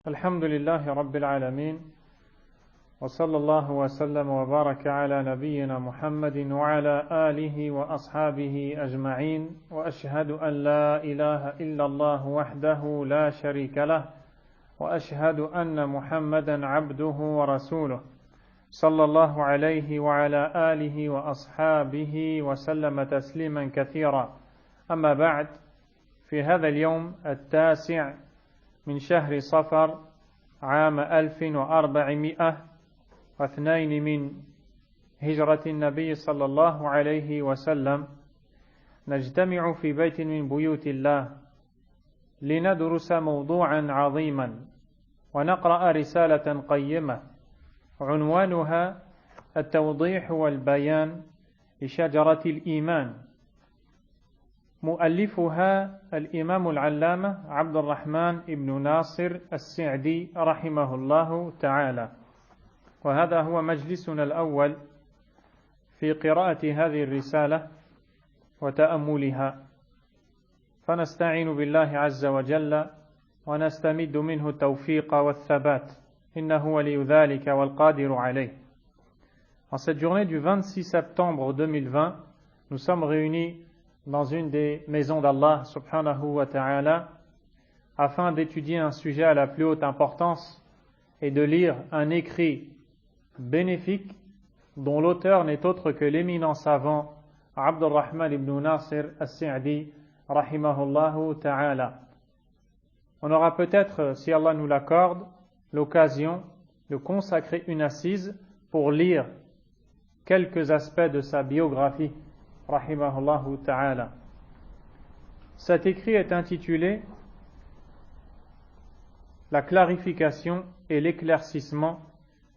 الحمد لله رب العالمين وصلى الله وسلم وبارك على نبينا محمد وعلى آله وأصحابه أجمعين وأشهد أن لا إله إلا الله وحده لا شريك له وأشهد أن محمدا عبده ورسوله صلى الله عليه وعلى آله وأصحابه وسلم تسليما كثيرا أما بعد في هذا اليوم التاسع من شهر صفر عام 1402 من هجرة النبي صلى الله عليه وسلم نجتمع في بيت من بيوت الله لندرس موضوعا عظيما ونقرأ رسالة قيمة عنوانها التوضيح والبيان لشجرة الإيمان مؤلفها الإمام العلامة عبد الرحمن بن ناصر السعدي رحمه الله تعالى وهذا هو مجلسنا الأول في قراءة هذه الرسالة وتأملها فنستعين بالله عز وجل ونستمد منه التوفيق والثبات إنه ولي ذلك والقادر عليه. En cette journée du 26 septembre 2020, nous sommes réunis dans une des maisons d'Allah subhanahu wa ta'ala afin d'étudier un sujet à la plus haute importance et de lire un écrit bénéfique dont l'auteur n'est autre que l'éminent savant Abdurrahman ibn Nasir as-Sa'di rahimahullahu ta'ala. On aura peut-être, si Allah nous l'accorde, l'occasion de consacrer une assise pour lire quelques aspects de sa biographie rahimahullahu ta'ala. Cet écrit est intitulé La clarification et l'éclaircissement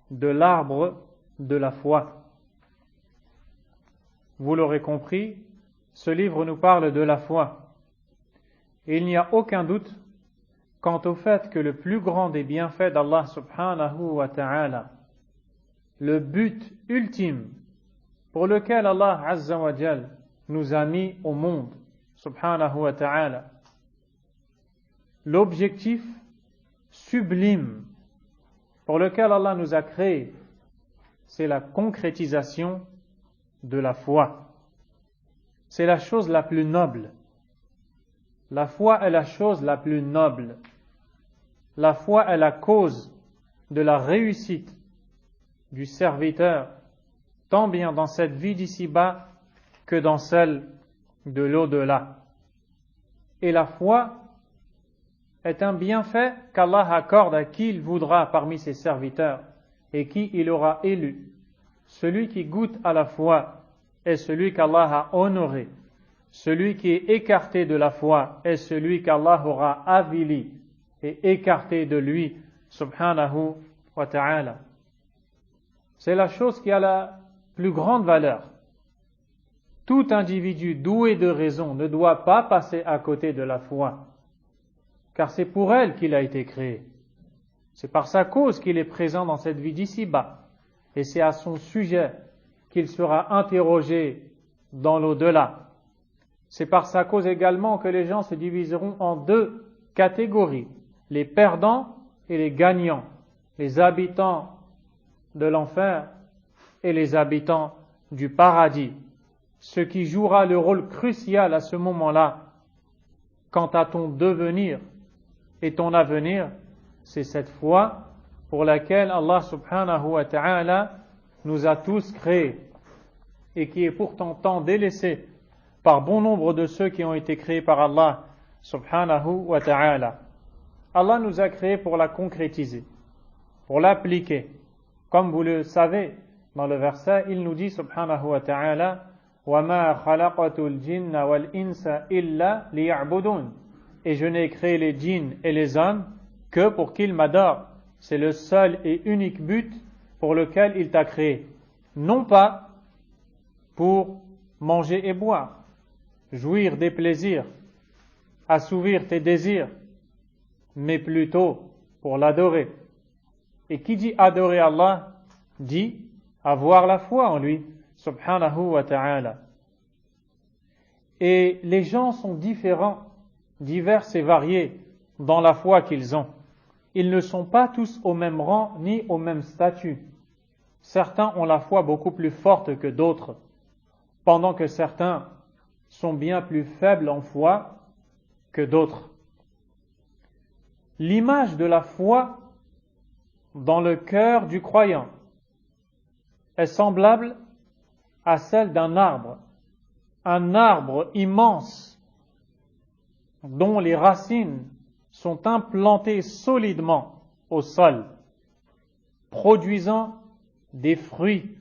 de l'arbre de la foi. Vous l'aurez compris, ce livre nous parle de la foi. Et il n'y a aucun doute quant au fait que le plus grand des bienfaits d'Allah subhanahu wa ta'ala, le but ultime pour lequel Allah azza wa jal nous a mis au monde, subhanahu wa ta'ala, l'objectif sublime pour lequel Allah nous a créés, c'est la concrétisation de la foi. C'est la chose la plus noble. La foi est la chose la plus noble. La foi est la cause de la réussite du serviteur, tant bien dans cette vie d'ici-bas que dans celle de l'au-delà. Et la foi est un bienfait qu'Allah accorde à qui il voudra parmi ses serviteurs et qui il aura élu. Celui qui goûte à la foi est celui qu'Allah a honoré. Celui qui est écarté de la foi est celui qu'Allah aura avili et écarté de lui, subhanahu wa ta'ala. C'est la chose qui a la plus grande valeur. Tout individu doué de raison ne doit pas passer à côté de la foi, car c'est pour elle qu'il a été créé. C'est par sa cause qu'il est présent dans cette vie d'ici-bas, et c'est à son sujet qu'il sera interrogé dans l'au-delà. C'est par sa cause également que les gens se diviseront en deux catégories, les perdants et les gagnants, les habitants de l'enfer et les habitants du paradis. Ce qui jouera le rôle crucial à ce moment-là, quant à ton devenir et ton avenir, c'est cette foi pour laquelle Allah subhanahu wa ta'ala nous a tous créés et qui est pourtant tant délaissée par bon nombre de ceux qui ont été créés par Allah subhanahu wa ta'ala. Allah nous a créés pour la concrétiser, pour l'appliquer. Comme vous le savez, dans le verset, il nous dit subhanahu wa ta'ala وَمَا خَلَقَتُ الْجِنَّ وَالْإِنسَ إِلَّا لِيَعْبُدُونَ. Et je n'ai créé les djinns et les hommes que pour qu'ils m'adorent. C'est le seul et unique but pour lequel il t'a créé. Non pas pour manger et boire, jouir des plaisirs, assouvir tes désirs, mais plutôt pour l'adorer. Et qui dit adorer Allah, dit avoir la foi en lui, subhanahu wa ta'ala. Et les gens sont différents, divers et variés dans la foi qu'ils ont. ils ne sont pas tous au même rang ni au même statut. Certains ont la foi beaucoup plus forte que d'autres, pendant que certains sont bien plus faibles en foi que d'autres. L'image de la foi dans le cœur du croyant est semblable à celle d'un arbre immense dont les racines sont implantées solidement au sol, produisant des fruits.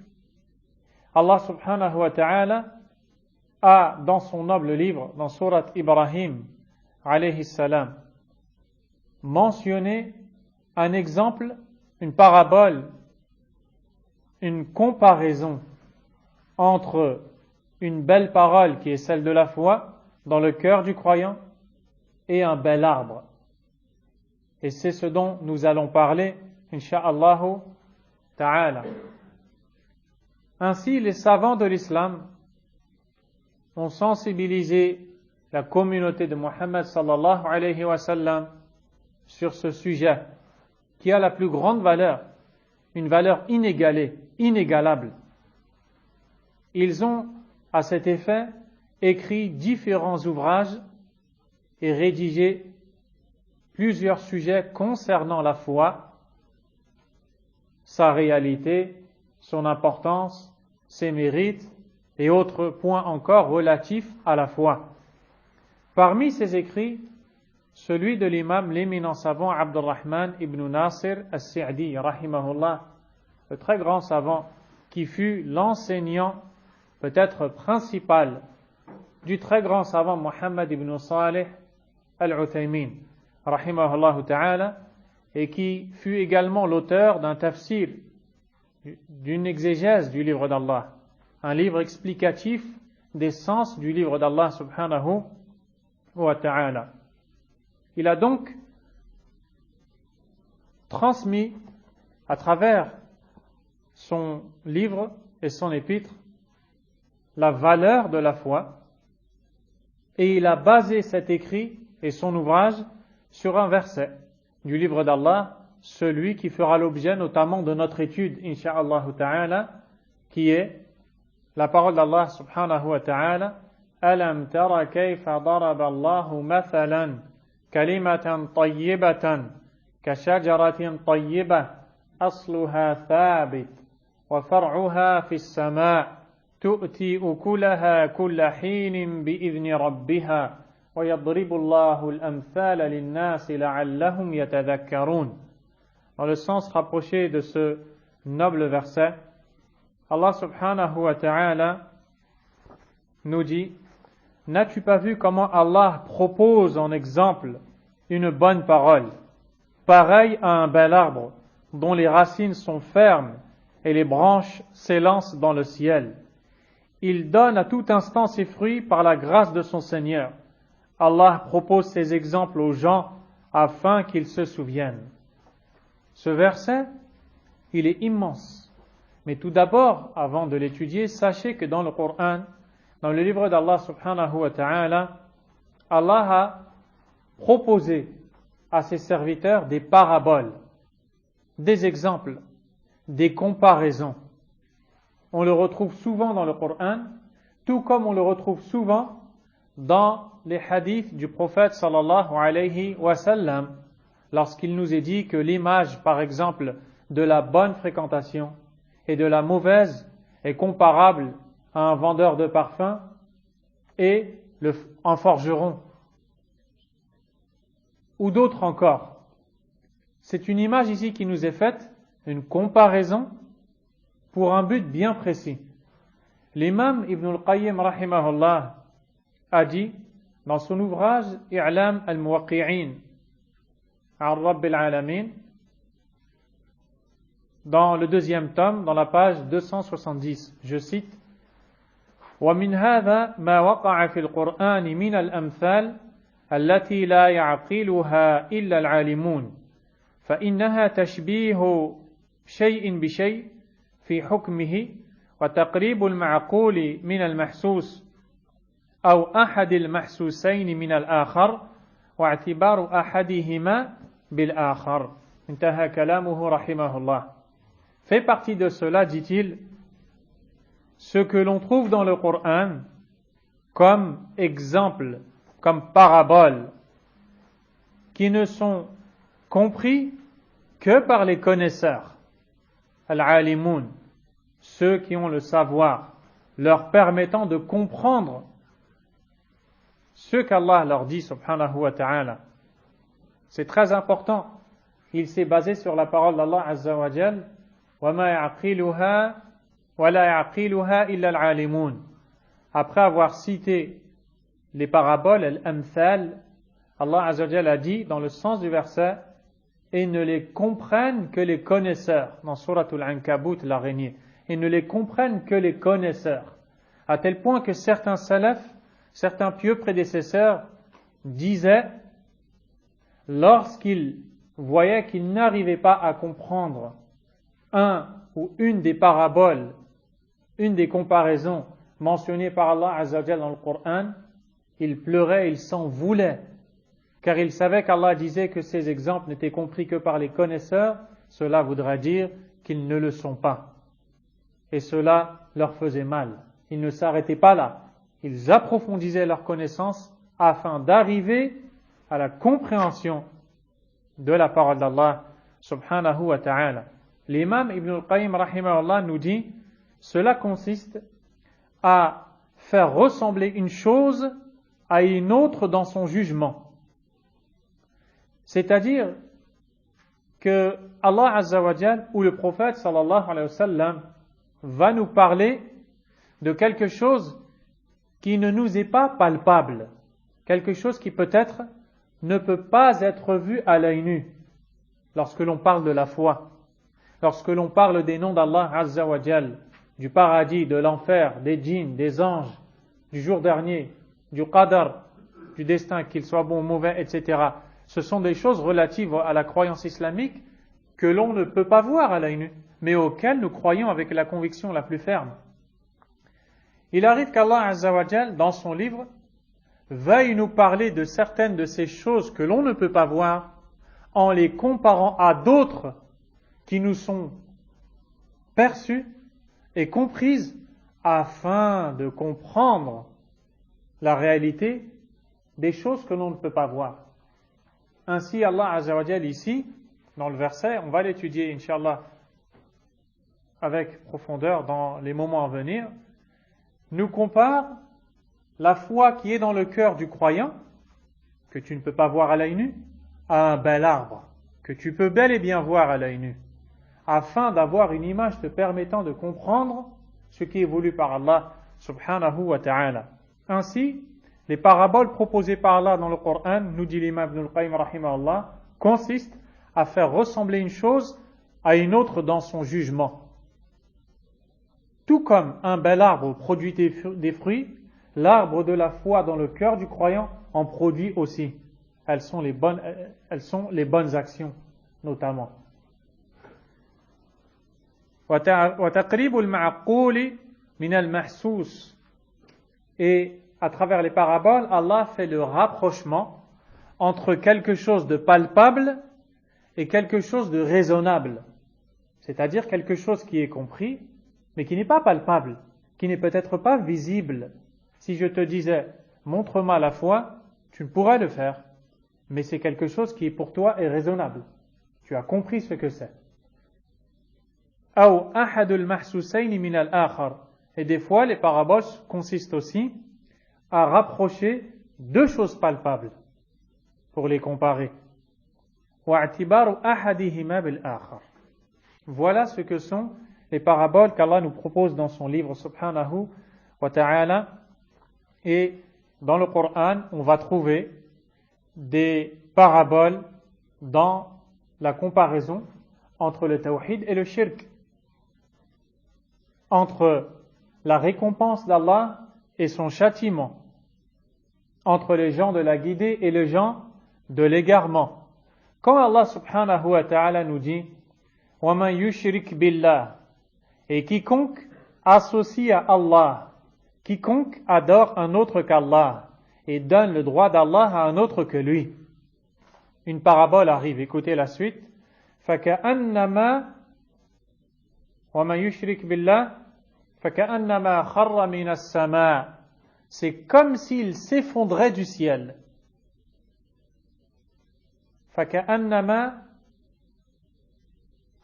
Allah subhanahu wa ta'ala a, dans son noble livre, dans Surat Ibrahim, alayhi salam, mentionné un exemple, une parabole, une comparaison entre une belle parole qui est celle de la foi dans le cœur du croyant et un bel arbre. Et c'est ce dont nous allons parler, insha'Allah ta'ala. Ainsi, les savants de l'islam ont sensibilisé la communauté de Muhammad sallallahu alayhi wa sallam sur ce sujet qui a la plus grande valeur, une valeur inégalée, inégalable. Ils ont, à cet effet, écrit différents ouvrages et rédigé plusieurs sujets concernant la foi, sa réalité, son importance, ses mérites et autres points encore relatifs à la foi. Parmi ces écrits, celui de l'imam, l'éminent savant Abdurrahman ibn Nasir as-Sa'di, rahimahullah, le très grand savant qui fut l'enseignant peut-être principal du très grand savant Muhammad ibn Salih al-Uthaymin, rahimahullah ta'ala, et qui fut également l'auteur d'un tafsir, d'une exégèse du livre d'Allah, un livre explicatif des sens du livre d'Allah subhanahu wa ta'ala. Il a donc transmis à travers son livre et son épître la valeur de la foi, et il a basé cet écrit et son ouvrage sur un verset du livre d'Allah, celui qui fera l'objet notamment de notre étude, insha'Allah ta'ala, qui est la parole d'Allah subhanahu wa ta'ala: Alam tara kayfa daraba Allahu mathalan kalimatan tayyibatan ka shajaratin tayyibah asluha thabit wa far'uha fis sama' tu'ti ukulaha kulla hinin bi'idhni rabbiha wa yadribu Allahu al-amthala lin-nasi la'allahum yatadhakkarun. Dans le sens rapproché de ce noble verset, Allah subhanahu wa ta'ala nous dit: N'as-tu pas vu comment Allah propose en exemple une bonne parole, pareille à un bel arbre, dont les racines sont fermes et les branches s'élancent dans le ciel. Il donne à tout instant ses fruits par la grâce de son Seigneur. Allah propose ces exemples aux gens afin qu'ils se souviennent. Ce verset, il est immense. Mais tout d'abord, avant de l'étudier, sachez que dans le Coran, dans le livre d'Allah subhanahu wa ta'ala, Allah a proposé à ses serviteurs des paraboles, des exemples, des comparaisons. On le retrouve souvent dans le Coran, tout comme on le retrouve souvent dans les hadiths du prophète sallallahu alayhi wa sallam, lorsqu'il nous est dit que l'image, par exemple, de la bonne fréquentation et de la mauvaise est comparable à un vendeur de parfums et un forgeron, ou d'autres encore. C'est une image ici qui nous est faite, une comparaison pour un but bien précis. L'imam Ibn al-Qayyim rahimahullah a dit dans son ouvrage I'lam al-Muwaqqi'in an Rabb al-Alamin, dans le deuxième tome, dans la page 270, je cite: ومن هذا ما وقع في القرآن من الأمثال التي لا يعقلها إلا العالمون فإنها تشبيه شيء بشيء في حكمه وتقريب المعقول من المحسوس أو أحد المحسوسين من الآخر واعتبار أحدهما بالآخر. Intaha kalamuhu rahimahullah. Fait partie de cela, dit-il, ce que l'on trouve dans le Coran comme exemple, comme paraboles, qui ne sont compris que par les connaisseurs, al-alimoun, ceux qui ont le savoir, leur permettant de comprendre ce qu'Allah leur dit, subhanahu wa ta'ala. C'est très important. Il s'est basé sur la parole d'Allah azza wa jal, وَمَا يَعْقِلُهَا وَلَا يَعْقِلُهَا إِلَّا الْعَالِمُونَ. Après avoir cité les paraboles, al-amthal, Allah azza wa jal a dit dans le sens du verset, et ne les comprennent que les connaisseurs, dans Suratul Ankabut, l'araignée, et ne les comprennent que les connaisseurs, à tel point que certains salafs, certains pieux prédécesseurs disaient, lorsqu'ils voyaient qu'ils n'arrivaient pas à comprendre un ou une des paraboles, une des comparaisons mentionnées par Allah Azza wa Jalla dans le Coran, ils pleuraient, ils s'en voulaient, car ils savaient qu'Allah disait que ces exemples n'étaient compris que par les connaisseurs. Cela voudrait dire qu'ils ne le sont pas. Et cela leur faisait mal. Ils ne s'arrêtaient pas là. Ils approfondisaient leur connaissance afin d'arriver à la compréhension de la parole d'Allah subhanahu wa ta'ala. L'imam Ibn al-Qayyim rahimahullah nous dit, cela consiste à faire ressembler une chose à une autre dans son jugement. C'est-à-dire que Allah Azza wa Jal ou le prophète sallallahu alayhi wa sallam va nous parler de quelque chose qui ne nous est pas palpable, quelque chose qui peut-être ne peut pas être vu à l'œil nu. Lorsque l'on parle de la foi, lorsque l'on parle des noms d'Allah Azza wa Jal, du paradis, de l'enfer, des djinns, des anges, du jour dernier, du qadar, du destin, qu'il soit bon ou mauvais, etc. Ce sont des choses relatives à la croyance islamique que l'on ne peut pas voir à l'œil nu, mais auxquelles nous croyons avec la conviction la plus ferme. Il arrive qu'Allah Azza wa Jal, dans son livre, veuille nous parler de certaines de ces choses que l'on ne peut pas voir en les comparant à d'autres qui nous sont perçues et comprises afin de comprendre la réalité des choses que l'on ne peut pas voir. Ainsi, Allah Azza wa Jal ici, dans le verset, on va l'étudier, Inch'Allah, avec profondeur dans les moments à venir, nous compare la foi qui est dans le cœur du croyant, que tu ne peux pas voir à l'œil nu, à un bel arbre, que tu peux bel et bien voir à l'œil nu, afin d'avoir une image te permettant de comprendre ce qui est voulu par Allah subhanahu wa ta'ala. Ainsi, les paraboles proposées par Allah dans le Coran, nous dit l'imam Ibn al-Qayyim rahimahullah, consistent à faire ressembler une chose à une autre dans son jugement. Tout comme un bel arbre produit des fruits, l'arbre de la foi dans le cœur du croyant en produit aussi. Elles sont les bonnes actions, notamment. وَتَقْرِيبُ الْمَعْقُولِ مِنَ الْمَحْسُوسِ. Et à travers les paraboles, Allah fait le rapprochement entre quelque chose de palpable et quelque chose de raisonnable. C'est-à-dire quelque chose qui est compris, mais qui n'est pas palpable, qui n'est peut-être pas visible. Si je te disais, montre-moi la foi, tu ne pourrais le faire, mais c'est quelque chose qui pour toi est raisonnable. Tu as compris ce que c'est. أو أحد المحسوسين من الآخر. Et des fois, les paraboles consistent aussi à rapprocher deux choses palpables pour les comparer. وَاعْتِبَارُ أَحَدِهِمَا بِالْآخَرِ. Voilà ce que sont les paraboles qu'Allah nous propose dans son livre subhanahu wa ta'ala. Et dans le Coran, on va trouver des paraboles dans la comparaison entre le tawhid et le shirk, entre la récompense d'Allah et son châtiment, entre les gens de la guidée et les gens de l'égarement. Quand Allah subhanahu wa ta'ala nous dit « وَمَنْ يُشْرِكْ بِاللَّهِ » et quiconque associe à Allah, quiconque adore un autre qu'Allah et donne le droit d'Allah à un autre que lui. Une parabole arrive, écoutez la suite. فكأنما ومن يشرك بالله فكأنما خر من السماء. C'est comme s'il s'effondrait du ciel. فكأنما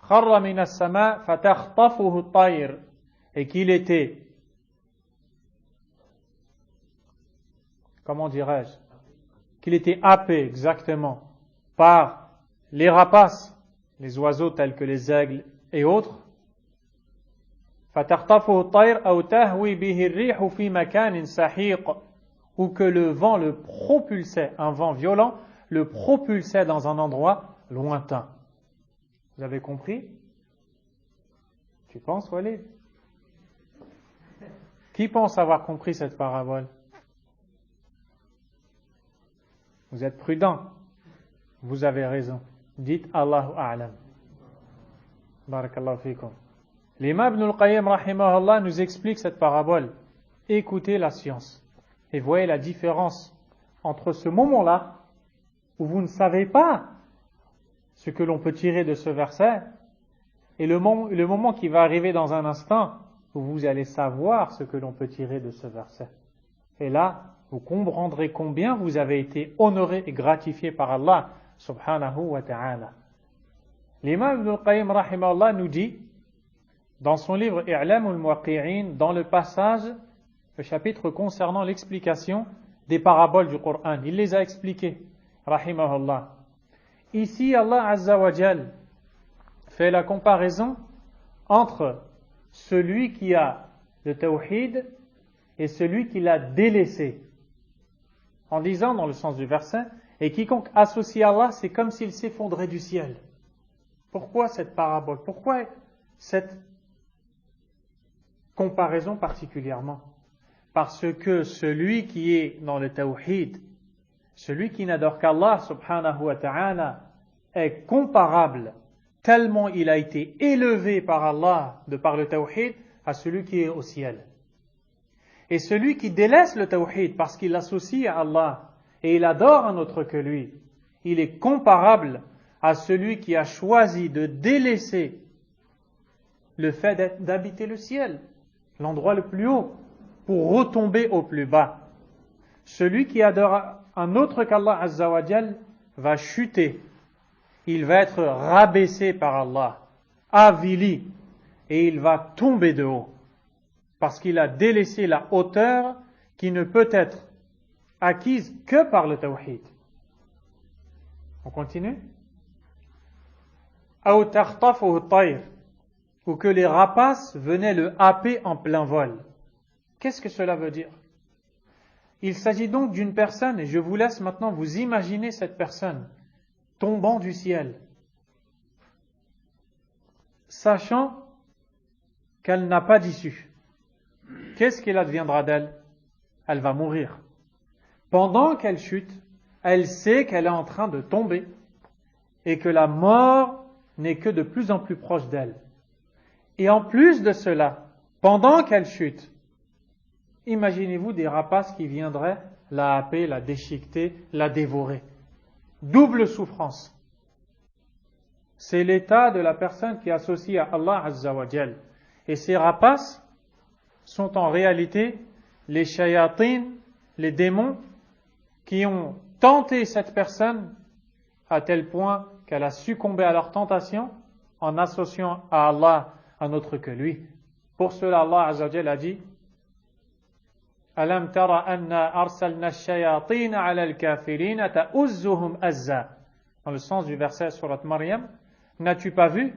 خر من السماء فتخطفه الطير. Et qu'il était, comment dirais-je, qu'il était happé exactement par les rapaces, les oiseaux tels que les aigles et autres. فَتَخْطَفُهُ الطَّيْرُ أَوْ تَهْوِي بِهِ الرِّيحُ فِي مَكَانٍ سَحِيقٍ. Ou que le vent le propulsait, un vent violent, le propulsait dans un endroit lointain. Vous avez compris? Tu penses, Walid? Qui pense avoir compris cette parabole? Vous êtes prudent. Vous avez raison. Dites Allahu A'lam. Barakallahu fikum. L'imam Ibn al-Qayyim rahimahullah nous explique cette parabole. Écoutez la science. Et voyez la différence entre ce moment-là où vous ne savez pas ce que l'on peut tirer de ce verset et le moment qui va arriver dans un instant où vous allez savoir ce que l'on peut tirer de ce verset. Et là, vous comprendrez combien vous avez été honoré et gratifié par Allah subhanahu wa ta'ala. L'imam Ibn al-Qayyim rahimahullah nous dit dans son livre I'lam al-Muwaqqi'in, dans le passage, le chapitre concernant l'explication des paraboles du Coran, il les a expliquées rahimahullah. Ici Allah azza wa jal fait la comparaison entre celui qui a le tawhid et celui qui l'a délaissé, en disant dans le sens du verset, et quiconque associe Allah, c'est comme s'il s'effondrait du ciel. Pourquoi cette parabole? Pourquoi cette comparaison particulièrement? Parce que celui qui est dans le tawhid, celui qui n'adore qu'Allah subhanahu wa ta'ala, est comparable, tellement il a été élevé par Allah de par le tawhid, à celui qui est au ciel. Et celui qui délaisse le tawhid parce qu'il l'associe à Allah et il adore un autre que lui, il est comparable à celui qui a choisi de délaisser le fait d'habiter le ciel, l'endroit le plus haut, pour retomber au plus bas. Celui qui adore un autre qu'Allah azza wa jal va chuter, il va être rabaissé par Allah, avili, et il va tomber de haut, parce qu'il a délaissé la hauteur qui ne peut être acquise que par le tawhid. On continue? Aw takhtafuhu at-tayr, ou que les rapaces venaient le happer en plein vol. Qu'est-ce que cela veut dire? Il s'agit donc d'une personne, et je vous laisse maintenant vous imaginer cette personne tombant du ciel, sachant qu'elle n'a pas d'issue. Qu'est-ce qu'il adviendra d'elle? Elle va mourir. Pendant qu'elle chute, elle sait qu'elle est en train de tomber et que la mort n'est que de plus en plus proche d'elle. Et en plus de cela, pendant qu'elle chute, imaginez-vous des rapaces qui viendraient la happer, la déchiqueter, la dévorer. Double souffrance. C'est l'état de la personne qui est associée à Allah azza wa jal. Et ces rapaces sont en réalité les shayatin, les démons, qui ont tenté cette personne à tel point qu'elle a succombé à leur tentation en associant à Allah un autre que lui. Pour cela, Allah azza wa jal a dit Alam tara anna arsalna ash-shayatin 'ala al-kafirin ta'uzzuhum azza. Dans le sens du verset surat Maryam, n'as-tu pas vu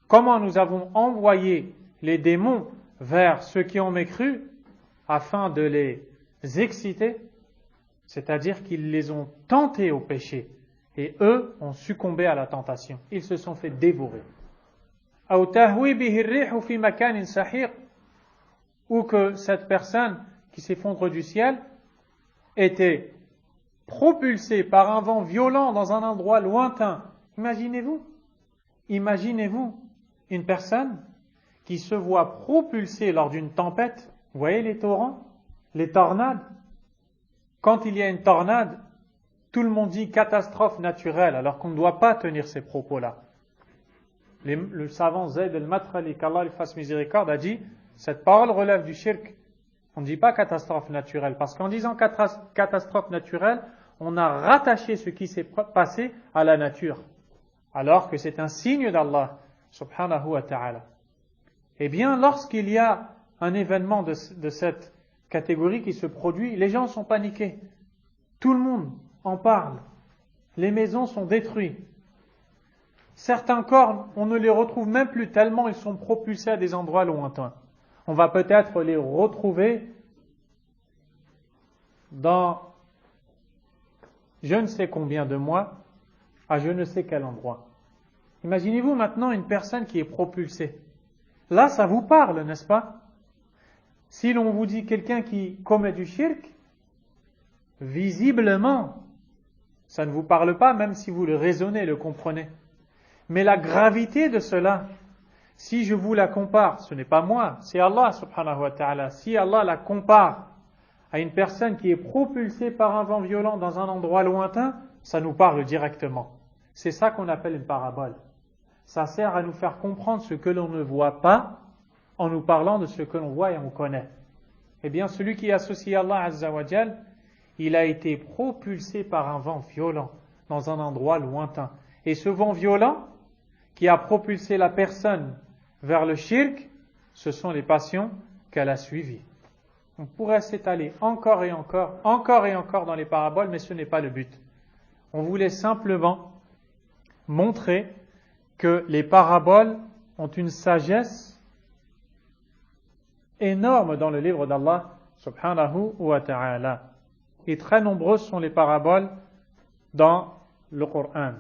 comment nous avons envoyé les démons vers ceux qui ont mécru afin de les exciter, c'est-à-dire qu'ils les ont tentés au péché et eux ont succombé à la tentation, ils se sont fait dévorer. Aw tahwi bihi ar-rihu fi makanin sahiq, ou que cette personne qui s'effondre du ciel était propulsée par un vent violent dans un endroit lointain. Imaginez-vous une personne qui se voit propulsée lors d'une tempête. Vous voyez les torrents, les tornades? Quand il y a une tornade, tout le monde dit catastrophe naturelle, alors qu'on ne doit pas tenir ces propos-là. Le savant Zayd al-Madkhali, qu'Allah lui fasse miséricorde, a dit cette parole relève du shirk. On ne dit pas catastrophe naturelle, parce qu'en disant catastrophe naturelle, on a rattaché ce qui s'est passé à la nature, alors que c'est un signe d'Allah, subhanahu wa ta'ala. Eh bien, lorsqu'il y a un événement de cette catégorie qui se produit, les gens sont paniqués. Tout le monde en parle. Les maisons sont détruites. Certains corps, on ne les retrouve même plus tellement ils sont propulsés à des endroits lointains. On va peut-être les retrouver dans je ne sais combien de mois, à je ne sais quel endroit. Imaginez-vous maintenant une personne qui est propulsée. Là, ça vous parle, n'est-ce pas? Si l'on vous dit quelqu'un qui commet du shirk, visiblement, ça ne vous parle pas, même si vous le raisonnez, le comprenez. Mais la gravité de cela, si je vous la compare, ce n'est pas moi, c'est Allah subhanahu wa ta'ala. Si Allah la compare à une personne qui est propulsée par un vent violent dans un endroit lointain, ça nous parle directement. C'est ça qu'on appelle une parabole. Ça sert à nous faire comprendre ce que l'on ne voit pas en nous parlant de ce que l'on voit et on connaît. Eh bien, celui qui associe Allah Azza wa Jal, il a été propulsé par un vent violent dans un endroit lointain. Et ce vent violent qui a propulsé la personne vers le shirk, ce sont les passions qu'elle a suivies. On pourrait s'étaler encore et encore dans les paraboles, mais ce n'est pas le but. On voulait simplement montrer que les paraboles ont une sagesse énorme dans le livre d'Allah subhanahu wa ta'ala. Et très nombreuses sont les paraboles dans le Coran.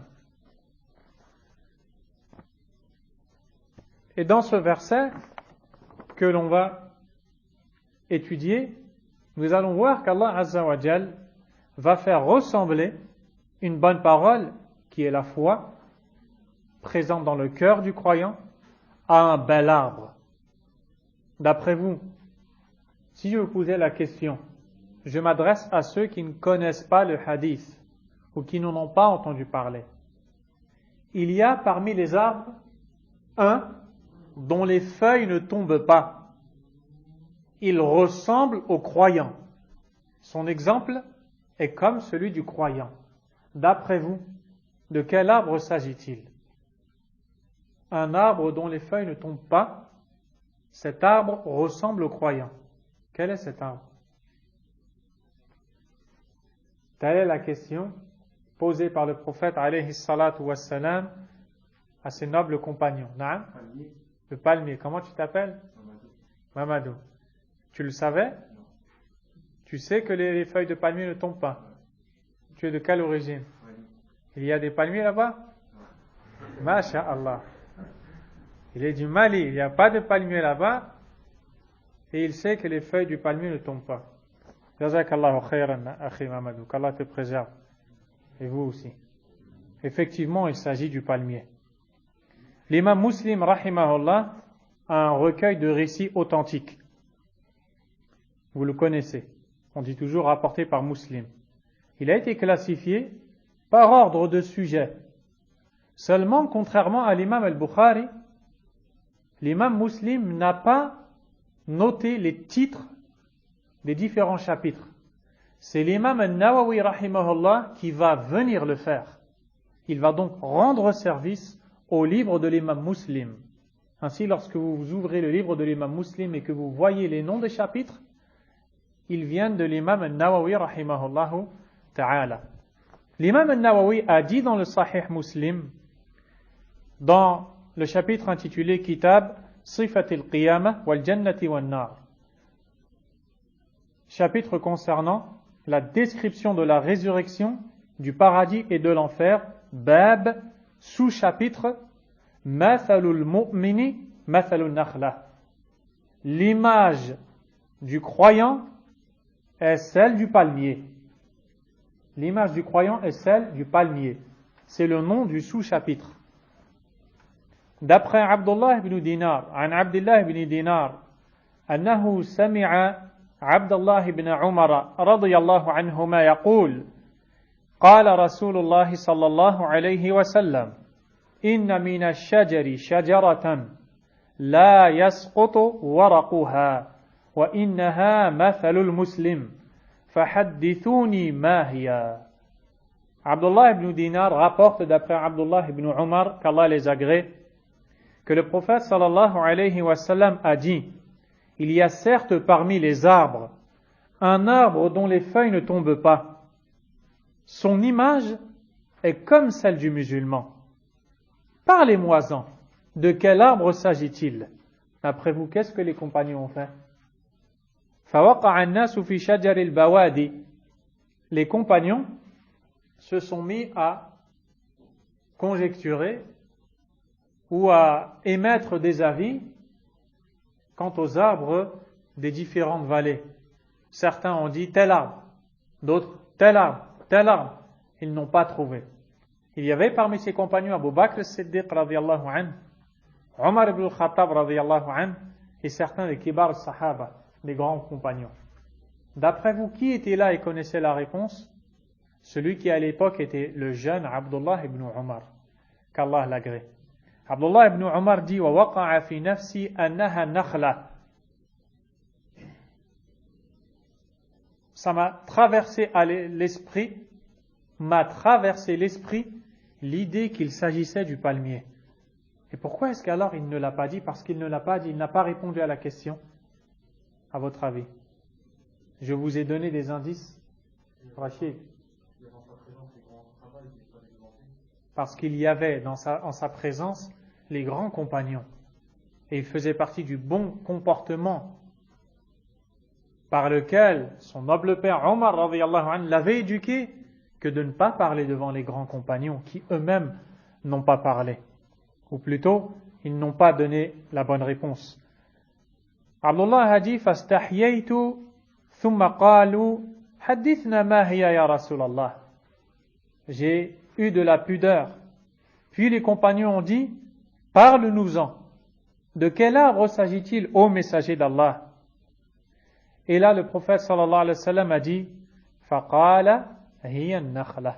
Et dans ce verset que l'on va étudier, nous allons voir qu'Allah Azza wa Jal va faire ressembler une bonne parole, qui est la foi, présente dans le cœur du croyant, à un bel arbre. D'après vous, si je vous posais la question, je m'adresse à ceux qui ne connaissent pas le hadith ou qui n'en ont pas entendu parler. Il y a parmi les arbres un dont les feuilles ne tombent pas. Il ressemble au croyant. Son exemple est comme celui du croyant. D'après vous, de quel arbre s'agit-il? Un arbre dont les feuilles ne tombent pas, cet arbre ressemble au croyant. Quel est cet arbre? Telle est la question posée par le prophète alayhi salatu wassalam à ses nobles compagnons. Naam? Le palmier. Comment tu t'appelles? Mamadou. Tu le savais? Tu sais que les feuilles de palmier ne tombent pas. Tu es de quelle origine? Il y a des palmiers là-bas? Masha'Allah. Il est du Mali, il n'y a pas de palmier là-bas, et il sait que les feuilles du palmier ne tombent pas. Jazakallahu khayran, akhi Mamadou, qu'Allah te préserve. Et vous aussi. Effectivement, il s'agit du palmier. L'imam Muslim, rahimahullah, a un recueil de récits authentiques. Vous le connaissez. On dit toujours rapporté par Muslim. Il a été classifié par ordre de sujet. Seulement, contrairement à l'imam al-Bukhari, l'imam Muslim n'a pas noté les titres des différents chapitres. C'est l'imam al-Nawawi rahimahullah qui va venir le faire. Il va donc rendre service au livre de l'imam Muslim. Ainsi, lorsque vous ouvrez le livre de l'imam Muslim et que vous voyez les noms des chapitres, ils viennent de l'imam al-Nawawi rahimahullah ta'ala. L'imam al-Nawawi a dit dans le Sahih Muslim, dans le chapitre intitulé Kitab Sifatil Qiyamah wal Jannati wal Nar, chapitre concernant la description de la résurrection, du paradis et de l'enfer, Bab, sous-chapitre Mathalul Mu'mini Mathalul Nakhla. L'image du croyant est celle du palmier. L'image du croyant est celle du palmier. C'est le nom du sous-chapitre. D'après Abdullah ibn Dinar, عن عبد الله بن دينار أنه سمع عبد الله بن عمر رضي الله عنهما يقول قال رسول الله صلى الله عليه وسلم إن من الشجر شجرة لا يسقط ورقها وإنها مثل المسلم فحدثوني ما هي. Abdullah ibn Dinar rapporte d'après Abdullah ibn Umar, qu'Allah les agrée, que le prophète sallallahu alayhi wa sallam a dit: il y a certes parmi les arbres un arbre dont les feuilles ne tombent pas. Son image est comme celle du musulman. Parlez-moi-en. De quel arbre s'agit-il? D'après vous, qu'est-ce que les compagnons ont fait? فَوَقَعَ النَّاسُ فِي شَجَرِ الْبَوَادِ. Les compagnons se sont mis à conjecturer ou à émettre des avis quant aux arbres des différentes vallées. Certains ont dit tel arbre, d'autres tel arbre, tel arbre. Ils n'ont pas trouvé. Il y avait parmi ses compagnons Abu Bakr as-Siddiq radiyallahu anhu, Omar ibn al-Khattab radiyallahu anhu et certains des kibar sahaba, des grands compagnons. D'après vous, qui était là et connaissait la réponse? Celui qui à l'époque était le jeune Abdullah ibn Umar, qu'Allah l'agrée. Abdullah ibn Umar dit: وَوَقَعَ فِي نَفْسِي أَنَّهَا نَخْلَةٌ. Ça m'a traversé l'esprit l'idée qu'il s'agissait du palmier. Et pourquoi est-ce qu'alors il ne l'a pas dit? Parce qu'il ne l'a pas dit, il n'a pas répondu à la question. À votre avis? Je vous ai donné des indices, Rachid. Parce qu'il y avait en sa présence les grands compagnons. Et il faisait partie du bon comportement par lequel son noble père Omar radiyallahu anhu l'avait éduqué, que de ne pas parler devant les grands compagnons qui eux-mêmes n'ont pas parlé. Ou plutôt, ils n'ont pas donné la bonne réponse. Abdullah a dit: فَاسْتَحْيَيْتُ ثُمَّ قَالُوا حَدِّثْنَا مَا هِيَ يَا رَسُولَ اللَّهِ. J'ai eu de la pudeur. Puis les compagnons ont dit: parle-nous-en. De quel arbre s'agit-il, ô messager d'Allah? Et là, le prophète sallallahu alayhi wa sallam a dit: فَقَالَ هِيَ النَّخْلَةُ.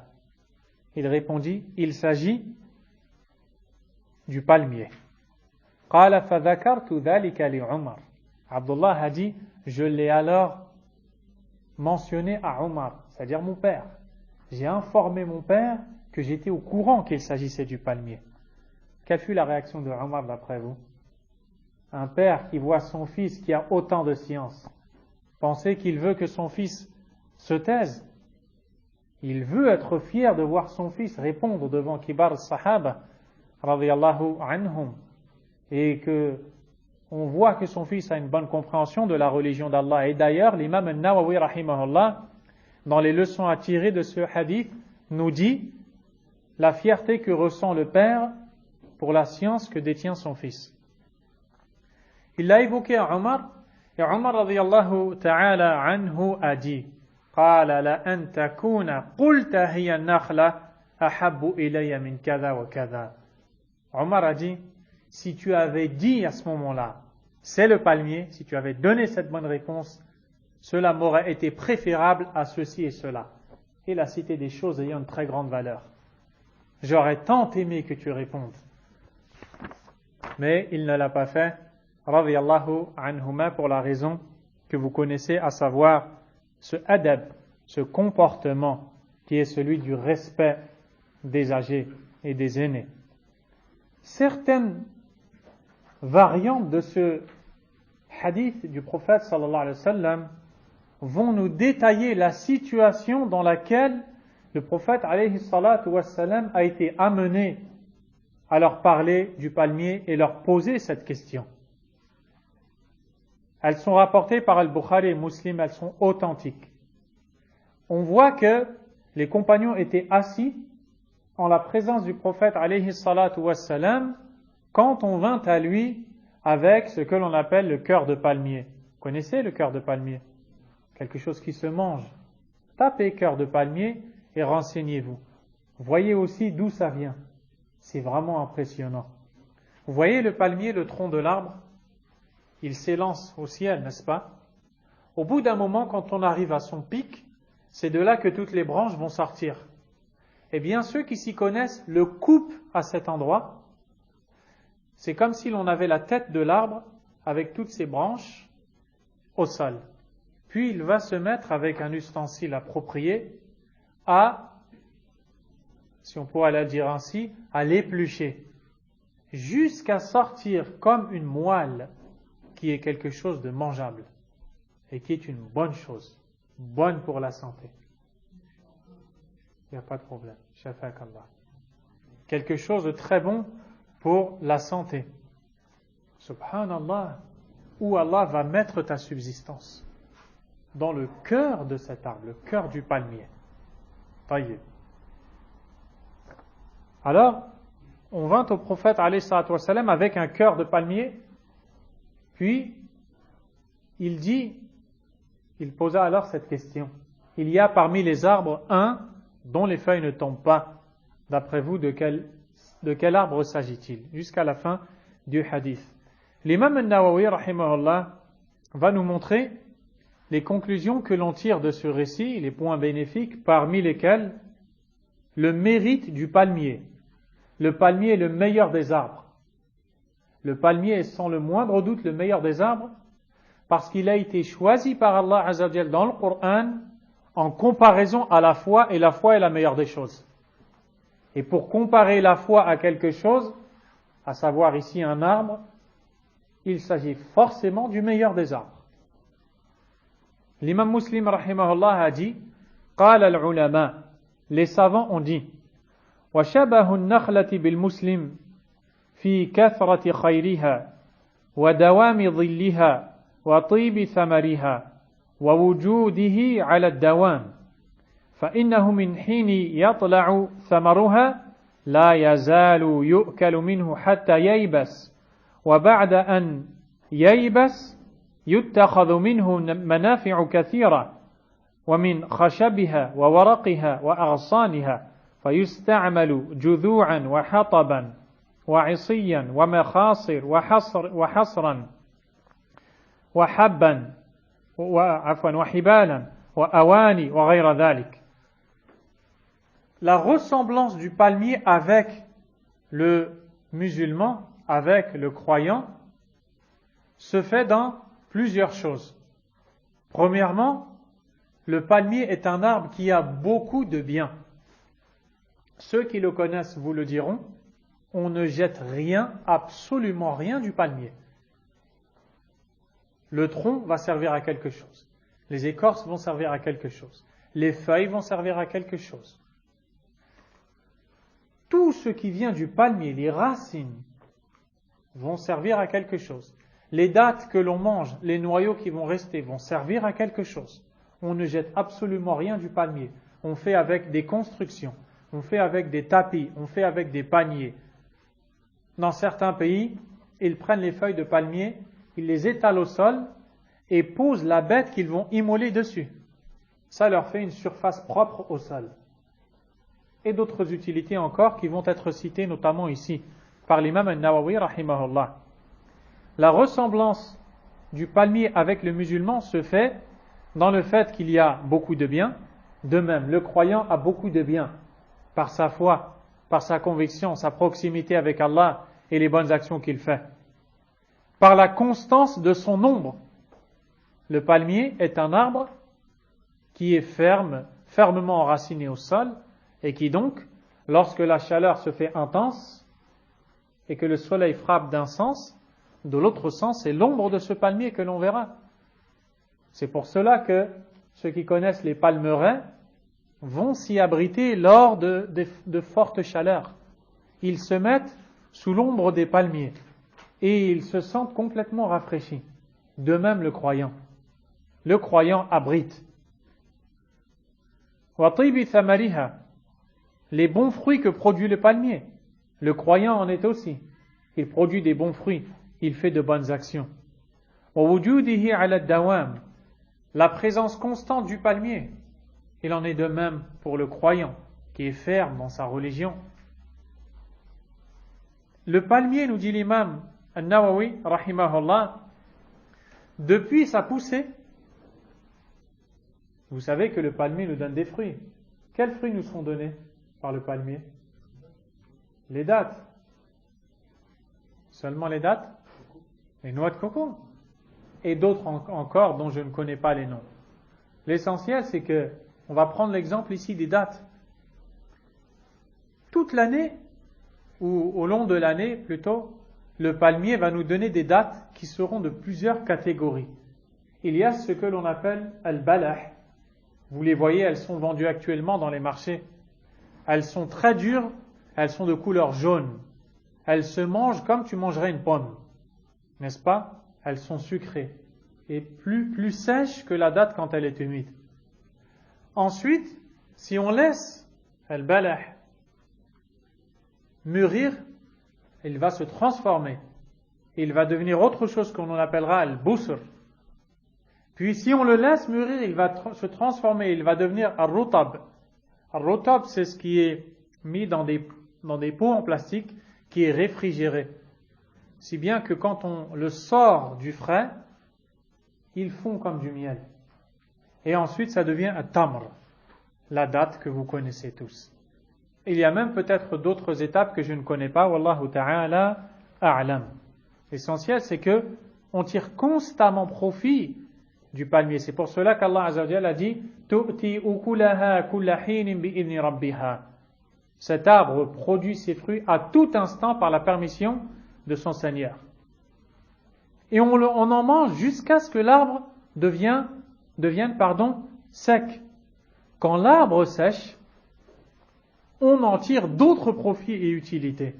Il répondit: il s'agit du palmier. قَالَ فَذَكَرْتُ ذَلِكَ لِعُمَرَ. Abdullah a dit: je l'ai alors mentionné à Omar, c'est-à-dire mon père. J'ai informé mon père que j'étais au courant qu'il s'agissait du palmier. Quelle fut la réaction de Omar d'après vous? Un père qui voit son fils qui a autant de science, penser qu'il veut que son fils se taise. Il veut être fier de voir son fils répondre devant Kibar Sahaba radiyallahu anhum, et que on voit que son fils a une bonne compréhension de la religion d'Allah. Et d'ailleurs, l'imam al-Nawawi rahimahullah, dans les leçons à tirer de ce hadith, nous dit la fierté que ressent le père pour la science que détient son fils. Il l'a évoqué à Omar, et Omar radiyallahu ta'ala anhu a dit: قال لأن تكون قلت هي النخلة أحب إلي من كذا وكذا. Omar a dit: si tu avais dit à ce moment-là, c'est le palmier, si tu avais donné cette bonne réponse, cela m'aurait été préférable à ceci et cela. Il a cité des choses ayant une très grande valeur. J'aurais tant aimé que tu répondes. Mais il ne l'a pas fait, radiyallahu anhuma, pour la raison que vous connaissez, à savoir ce adab, ce comportement qui est celui du respect des âgés et des aînés. Certaines variantes de ce hadith du prophète sallallahu alayhi wa sallam vont nous détailler la situation dans laquelle le prophète alayhi salatu wa sallam a été amené à leur parler du palmier et leur poser cette question. Elles sont rapportées par Al-Bukhari et Muslim, elles sont authentiques. On voit que les compagnons étaient assis en la présence du prophète alayhi salatu wa sallam quand on vint à lui avec ce que l'on appelle le cœur de palmier. Vous connaissez le cœur de palmier? Quelque chose qui se mange. Tapez cœur de palmier et renseignez-vous. Voyez aussi d'où ça vient. C'est vraiment impressionnant. Vous voyez le palmier, le tronc de l'arbre? Il s'élance au ciel, n'est-ce pas? Au bout d'un moment, quand on arrive à son pic, c'est de là que toutes les branches vont sortir. Eh bien, ceux qui s'y connaissent le coupent à cet endroit C'est comme si l'on avait la tête de l'arbre avec toutes ses branches au sol. Puis il va se mettre avec un ustensile approprié à, si on pourrait la dire ainsi, à l'éplucher, jusqu'à sortir comme une moelle qui est quelque chose de mangeable et qui est une bonne chose, bonne pour la santé. Il n'y a pas de problème. Shafakallah. Quelque chose de très bon pour la santé. Subhanallah. Où Allah va mettre ta subsistance. Dans le cœur de cet arbre, le cœur du palmier. Taïeb. Alors, on vint au prophète alayhi salatu wa salam avec un cœur de palmier, puis il posa alors cette question. Il y a parmi les arbres un dont les feuilles ne tombent pas. D'après vous, de quel arbre s'agit-il? Jusqu'à la fin du hadith. L'imam al-Nawawi, rahimahullah, va nous montrer les conclusions que l'on tire de ce récit, les points bénéfiques, parmi lesquels le mérite du palmier. Le palmier est le meilleur des arbres. Le palmier est sans le moindre doute le meilleur des arbres parce qu'il a été choisi par Allah Azza wa Jal dans le Coran en comparaison à la foi, et la foi est la meilleure des choses. Et pour comparer la foi à quelque chose, à savoir ici un arbre, il s'agit forcément du meilleur des arbres. L'imam Muslim rahimahullah a dit, قال العلماء, les savants ont dit, وشبه النخلة بالمسلم في كثرة خيرها ودوام ظلها وطيب ثمرها ووجوده على الدوام فإنه من حين يطلع ثمرها لا يزال يؤكل منه حتى ييبس وبعد أن ييبس يتخذ منه منافع كثيرة ومن خشبها وورقها وأغصانها فيستعمل جذوعا وحطبا وعصيا ومخاصر وحصرا وحبا وحبالا وأواني وغير ذلك. La ressemblance du palmier avec le musulman, avec le croyant, se fait dans plusieurs choses. Premièrement, le palmier est un arbre qui a beaucoup de biens. Ceux qui le connaissent vous le diront, on ne jette rien, absolument rien du palmier. Le tronc va servir à quelque chose. Les écorces vont servir à quelque chose. Les feuilles vont servir à quelque chose. Tout ce qui vient du palmier, les racines, vont servir à quelque chose. Les dattes que l'on mange, les noyaux qui vont rester, vont servir à quelque chose. On ne jette absolument rien du palmier. On fait avec des constructions, on fait avec des tapis, on fait avec des paniers. Dans certains pays, ils prennent les feuilles de palmier, ils les étalent au sol et posent la bête qu'ils vont immoler dessus. Ça leur fait une surface propre au sol. Et d'autres utilités encore qui vont être citées notamment ici par l'imam al-Nawawi rahimahullah. La ressemblance du palmier avec le musulman se fait dans le fait qu'il y a beaucoup de biens. De même, le croyant a beaucoup de biens par sa foi, par sa conviction, sa proximité avec Allah et les bonnes actions qu'il fait. Par la constance de son nombre. Le palmier est un arbre qui est fermement enraciné au sol et qui donc, lorsque la chaleur se fait intense et que le soleil frappe d'un sens, de l'autre sens, c'est l'ombre de ce palmier que l'on verra. C'est pour cela que ceux qui connaissent les palmeraies vont s'y abriter lors de fortes chaleurs. Ils se mettent sous l'ombre des palmiers et ils se sentent complètement rafraîchis. De même le croyant. Le croyant abrite. وَطِيبِ ثَمَرِهَا, les bons fruits que produit le palmier. Le croyant en est aussi. Il produit des bons fruits. Il fait de bonnes actions. وَوُجُودِهِ عَلَى الدَّوَامِ, la présence constante du palmier. Il en est de même pour le croyant qui est ferme dans sa religion. Le palmier, nous dit l'imam al-Nawawi rahimahullah, depuis sa poussée, vous savez que le palmier nous donne des fruits. Quels fruits nous sont donnés par le palmier? Les dattes. Seulement les dattes? Les noix de coco. Et d'autres encore dont je ne connais pas les noms. L'essentiel, c'est que, on va prendre l'exemple ici des dattes. Toute l'année, ou au long de l'année plutôt, le palmier va nous donner des dattes qui seront de plusieurs catégories. Il y a ce que l'on appelle al-balah. Vous les voyez, elles sont vendues actuellement dans les marchés. Elles sont très dures, elles sont de couleur jaune. Elles se mangent comme tu mangerais une pomme. N'est-ce pas? Elles sont sucrées et plus sèches que la date quand elle est humide. Ensuite, si on laisse al-balah mûrir, il va se transformer. Il va devenir autre chose qu'on appellera al-busr. Puis si on le laisse mûrir, il va se transformer, il va devenir al-rutab. Al-rutab, c'est ce qui est mis dans des pots en plastique, qui est réfrigéré. Si bien que quand on le sort du frais, il fond comme du miel. Et ensuite, ça devient un tamr, la date que vous connaissez tous. Il y a même peut-être d'autres étapes que je ne connais pas. Wallahu ta'ala a'lam. L'essentiel, c'est que on tire constamment profit du palmier. C'est pour cela qu'Allah Azza wa Jalla a dit tu'ti ukulaha kulla hinin bi'idhni rabbiha. Cet arbre produit ses fruits à tout instant par la permission de son Seigneur. Et on en mange jusqu'à ce que l'arbre devienne sec. Quand l'arbre sèche, on en tire d'autres profits et utilités.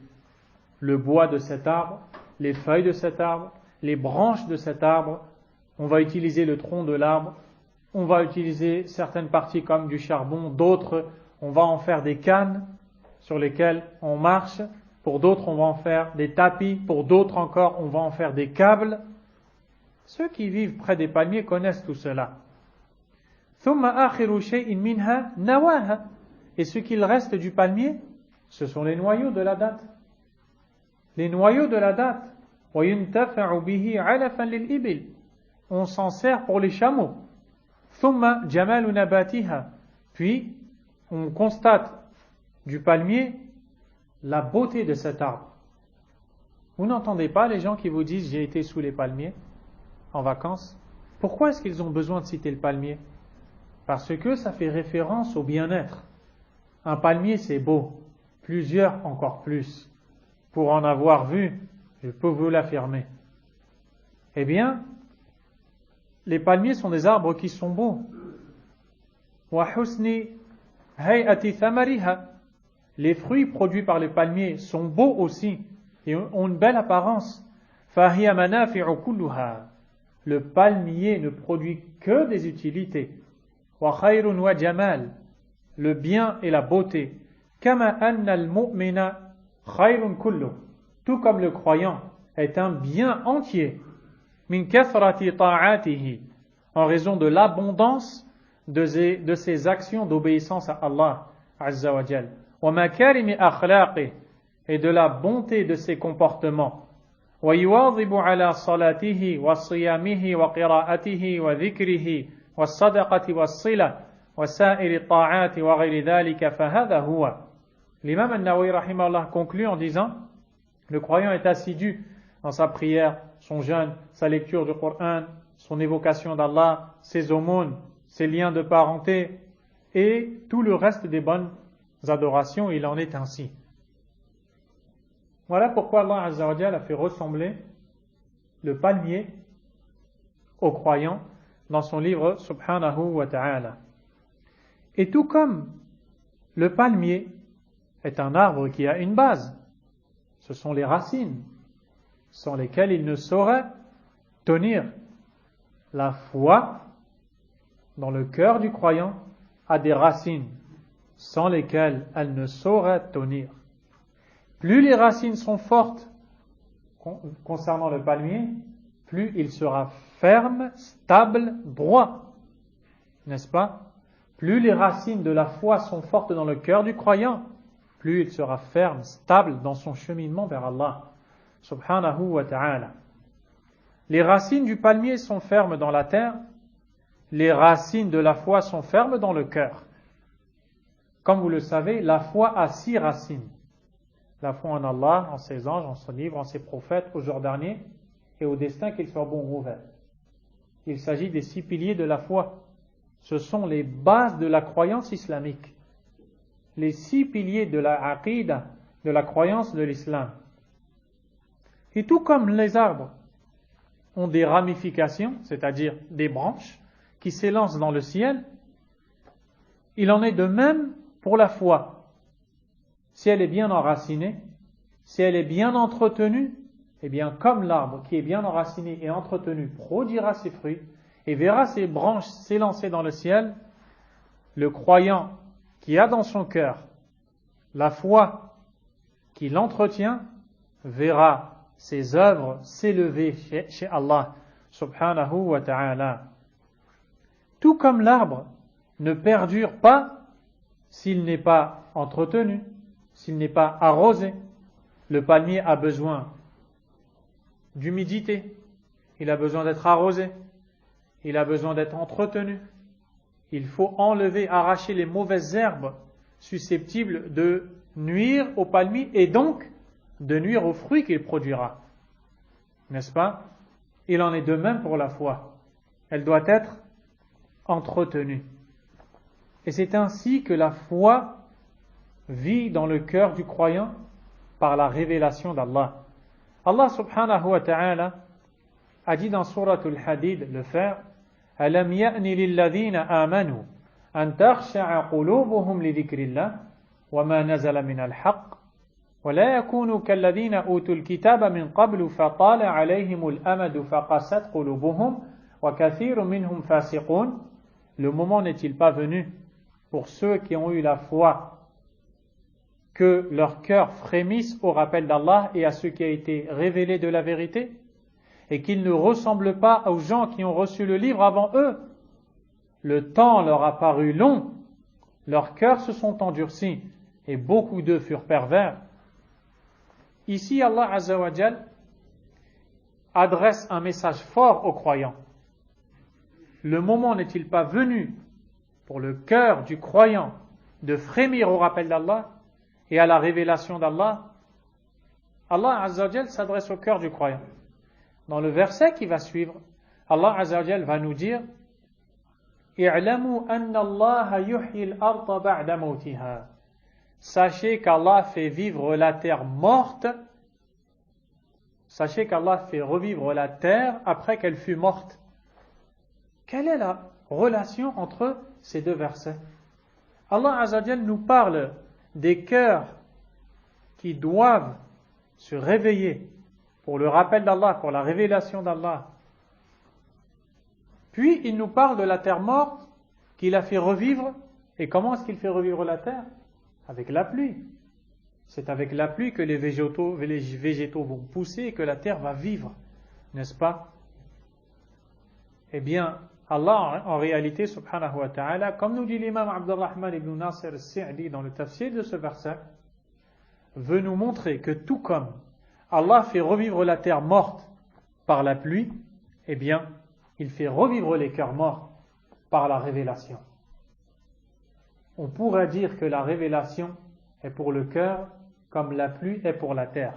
Le bois de cet arbre, les feuilles de cet arbre, les branches de cet arbre, on va utiliser le tronc de l'arbre, on va utiliser certaines parties comme du charbon, d'autres, on va en faire des cannes sur lesquelles on marche, pour d'autres on va en faire des tapis, pour d'autres encore on va en faire des câbles. Ceux qui vivent près des palmiers connaissent tout cela. Et ce qu'il reste du palmier, ce sont les noyaux de la date. Les noyaux de la date. On s'en sert pour les chameaux. Puis, on constate du palmier la beauté de cet arbre. Vous n'entendez pas les gens qui vous disent « j'ai été sous les palmiers en vacances ». Pourquoi est-ce qu'ils ont besoin de citer le palmier? Parce que ça fait référence au bien-être. Un palmier, c'est beau. Plusieurs, encore plus. Pour en avoir vu, je peux vous l'affirmer. Eh bien, les palmiers sont des arbres qui sont beaux. Les fruits produits par les palmiers sont beaux aussi et ont une belle apparence. Le palmier ne produit que des utilités. Le bien et la beauté. Tout comme le croyant est un bien entier. En raison de l'abondance de ses actions d'obéissance à Allah Azza wa Jal. Et de la bonté de ses comportements. ويواظب على صلاته وصيامه وقراءته وذكره والصدقة والصلة وسائر الطاعات وغير ذلك فهذا هو. L'imam al-Nawawi rahimahullah conclut en disant le croyant est assidu dans sa prière, son jeûne, sa lecture du Coran, son évocation d'Allah, ses aumônes, ses liens de parenté et tout le reste des bonnes adorations, il en est ainsi. Voilà pourquoi Allah Azza wa Jalla a fait ressembler le palmier aux croyants dans son livre Subhanahu wa ta'ala. Et tout comme le palmier est un arbre qui a une base, ce sont les racines sans lesquelles il ne saurait tenir. La foi dans le cœur du croyant a des racines sans lesquelles elle ne saurait tenir. Plus les racines sont fortes concernant le palmier, plus il sera ferme, stable, droit. N'est-ce pas? Plus les racines de la foi sont fortes dans le cœur du croyant, plus il sera ferme, stable dans son cheminement vers Allah, subhanahu wa ta'ala. Les racines du palmier sont fermes dans la terre, les racines de la foi sont fermes dans le cœur. Comme vous le savez, la foi a 6 racines. La foi en Allah, en ses anges, en son livre, en ses prophètes, au jour dernier, et au destin, qu'il soit bon ou mauvais. Il s'agit des 6 piliers de la foi. Ce sont les bases de la croyance islamique. Les 6 piliers de la aqida, de la croyance de l'islam. Et tout comme les arbres ont des ramifications, c'est-à-dire des branches, qui s'élancent dans le ciel, il en est de même pour la foi. Si elle est bien enracinée, si elle est bien entretenue, eh bien comme l'arbre qui est bien enraciné et entretenu produira ses fruits et verra ses branches s'élancer dans le ciel, le croyant qui a dans son cœur la foi qui l'entretient verra ses œuvres s'élever chez Allah subhanahu wa ta'ala. Tout comme l'arbre ne perdure pas s'il n'est pas entretenu, s'il n'est pas arrosé. Le palmier a besoin d'humidité, il a besoin d'être arrosé, il a besoin d'être entretenu. Il faut enlever, arracher les mauvaises herbes susceptibles de nuire au palmier et donc de nuire aux fruits qu'il produira. N'est-ce pas? Il en est de même pour la foi. Elle doit être entretenue. Et c'est ainsi que la foi vit dans le cœur du croyant par la révélation d'Allah. Allah subhanahu wa ta'ala a dit dans Suratul Hadid, le fer, أَلَمْ يَأْنِ لِلَّذِينَ آمَنُوا أَنْ تَخْشَعَ قُلُوبُهُمْ لِذِكْرِ اللَّهِ وَمَا نَزَلَ مِنَ الْحَقِّ وَلَا يَكُونُوا كَالَّذِينَ أُوتُوا الْكِتَابَ مِنْ قَبْلُ فَطَالَ عَلَيْهِمُ الْأَمَدُ فَقَسَتْ قُلُوبُهُمْ وَكَثِيرٌ مِنْهُمْ فَاسِقُونَ. Le moment n'est-il pas venu pour ceux qui ont eu la foi que leur cœur frémisse au rappel d'Allah et à ce qui a été révélé de la vérité, et qu'ils ne ressemblent pas aux gens qui ont reçu le livre avant eux? Le temps leur a paru long, leurs cœurs se sont endurcis, et beaucoup d'eux furent pervers. Ici, Allah Azza wa Jal adresse un message fort aux croyants. Le moment n'est-il pas venu pour le cœur du croyant de frémir au rappel d'Allah et à la révélation d'Allah? Allah Azza wa Jal s'adresse au cœur du croyant. Dans le verset qui va suivre, Allah Azza wa Jal va nous dire اعلموا أن الله يحيي الأرض بعد موتها. Sachez qu'Allah fait vivre la terre morte. Sachez qu'Allah fait revivre la terre après qu'elle fut morte. Quelle est la relation entre ces deux versets? Allah Azza wa Jal nous parle des cœurs qui doivent se réveiller pour le rappel d'Allah, pour la révélation d'Allah. Puis il nous parle de la terre morte qu'il a fait revivre. Et comment est-ce qu'il fait revivre la terre? Avec la pluie. C'est avec la pluie que les végétaux vont pousser et que la terre va vivre, n'est-ce pas? Eh bien, Allah, en réalité, subhanahu wa ta'ala, comme nous dit l'imam Abdurrahman ibn Nasir al-Sa'di dans le tafsir de ce verset, veut nous montrer que tout comme Allah fait revivre la terre morte par la pluie, eh bien, il fait revivre les cœurs morts par la révélation. On pourrait dire que la révélation est pour le cœur comme la pluie est pour la terre.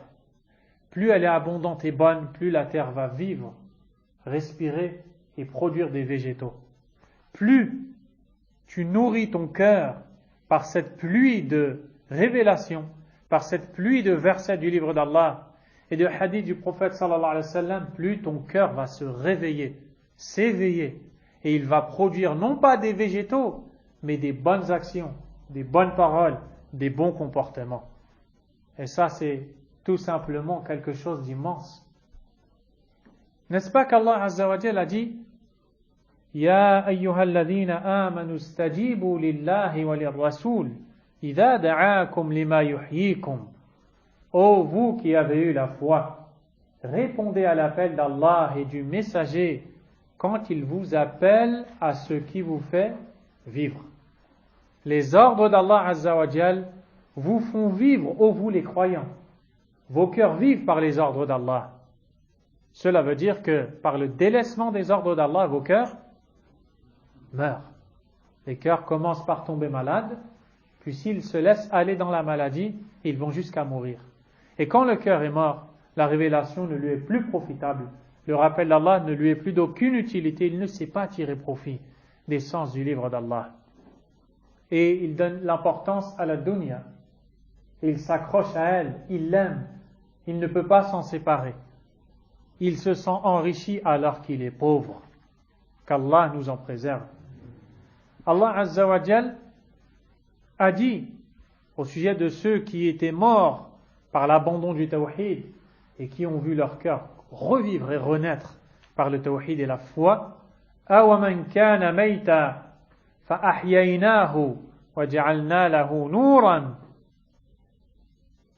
Plus elle est abondante et bonne, plus la terre va vivre, respirer et produire des végétaux. Plus tu nourris ton cœur par cette pluie de révélation, par cette pluie de versets du livre d'Allah et de hadith du prophète sallallahu alayhi wa sallam, plus ton cœur va se réveiller, s'éveiller, et il va produire non pas des végétaux, mais des bonnes actions, des bonnes paroles, des bons comportements. Et ça, c'est tout simplement quelque chose d'immense. N'est-ce pas qu'Allah Azza wa Jalla a dit Ya ayyuhalladhina amanu stajibu lillahi wa lirrasul idha da'akum lima yuhyikum. Ô vous qui avez eu la foi, répondez à l'appel d'Allah et du messager quand il vous appelle à ce qui vous fait vivre. Les ordres d'Allah Azza wa Jal vous font vivre, ô vous les croyants. Vos cœurs vivent par les ordres d'Allah. Cela veut dire que par le délaissement des ordres d'Allah, vos cœurs meurent. Les cœurs commencent par tomber malades, puis s'ils se laissent aller dans la maladie, ils vont jusqu'à mourir. Et quand le cœur est mort, la révélation ne lui est plus profitable. Le rappel d'Allah ne lui est plus d'aucune utilité. Il ne sait pas tirer profit des sens du livre d'Allah. Et il donne l'importance à la dunya. Il s'accroche à elle, il l'aime. Il ne peut pas s'en séparer. Il se sent enrichi alors qu'il est pauvre. Qu'Allah nous en préserve. Allah Azza wa Jal a dit au sujet de ceux qui étaient morts par l'abandon du tawhid et qui ont vu leur cœur revivre et renaître par le tawhid et la foi. أَوَمَنْ كَانَ مَيْتًا فَأَحْيَيْنَاهُ وَجَعَلْنَا لَهُ نُورًا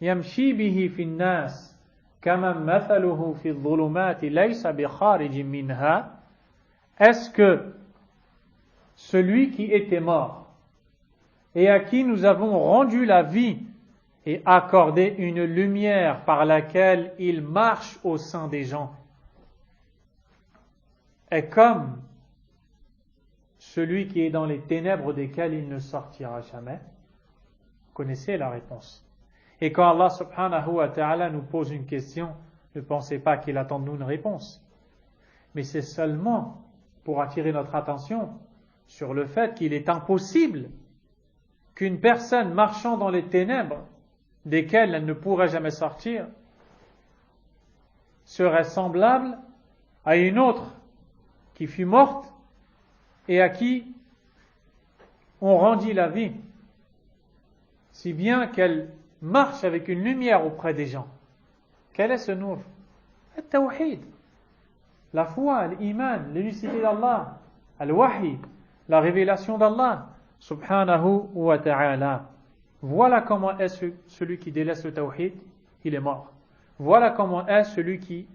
يَمْشِي بِهِ فِي النَّاسِ كَمَنْ مَثَلُهُ فِي الظُّلُمَاتِ لَيْسَ بِخَارِجٍ مِنْهَا. Est-ce que celui qui était mort et à qui nous avons rendu la vie et accordé une lumière par laquelle il marche au sein des gens est comme celui qui est dans les ténèbres desquelles il ne sortira jamais? Vous connaissez la réponse. Et quand Allah subhanahu wa ta'ala nous pose une question, ne pensez pas qu'il attend de nous une réponse. Mais c'est seulement pour attirer notre attention sur le fait qu'il est impossible qu'une personne marchant dans les ténèbres desquelles elle ne pourrait jamais sortir serait semblable à une autre qui fut morte et à qui on rendit la vie, si bien qu'elle marche avec une lumière auprès des gens. Quel est ce nour? Le tawhid, la foi, l'iman, l'unicité d'Allah, al-wahi, la révélation d'Allah subhanahu wa ta'ala. Voilà comment est celui qui délaisse le tawhid, il est mort. Voilà comment est celui qui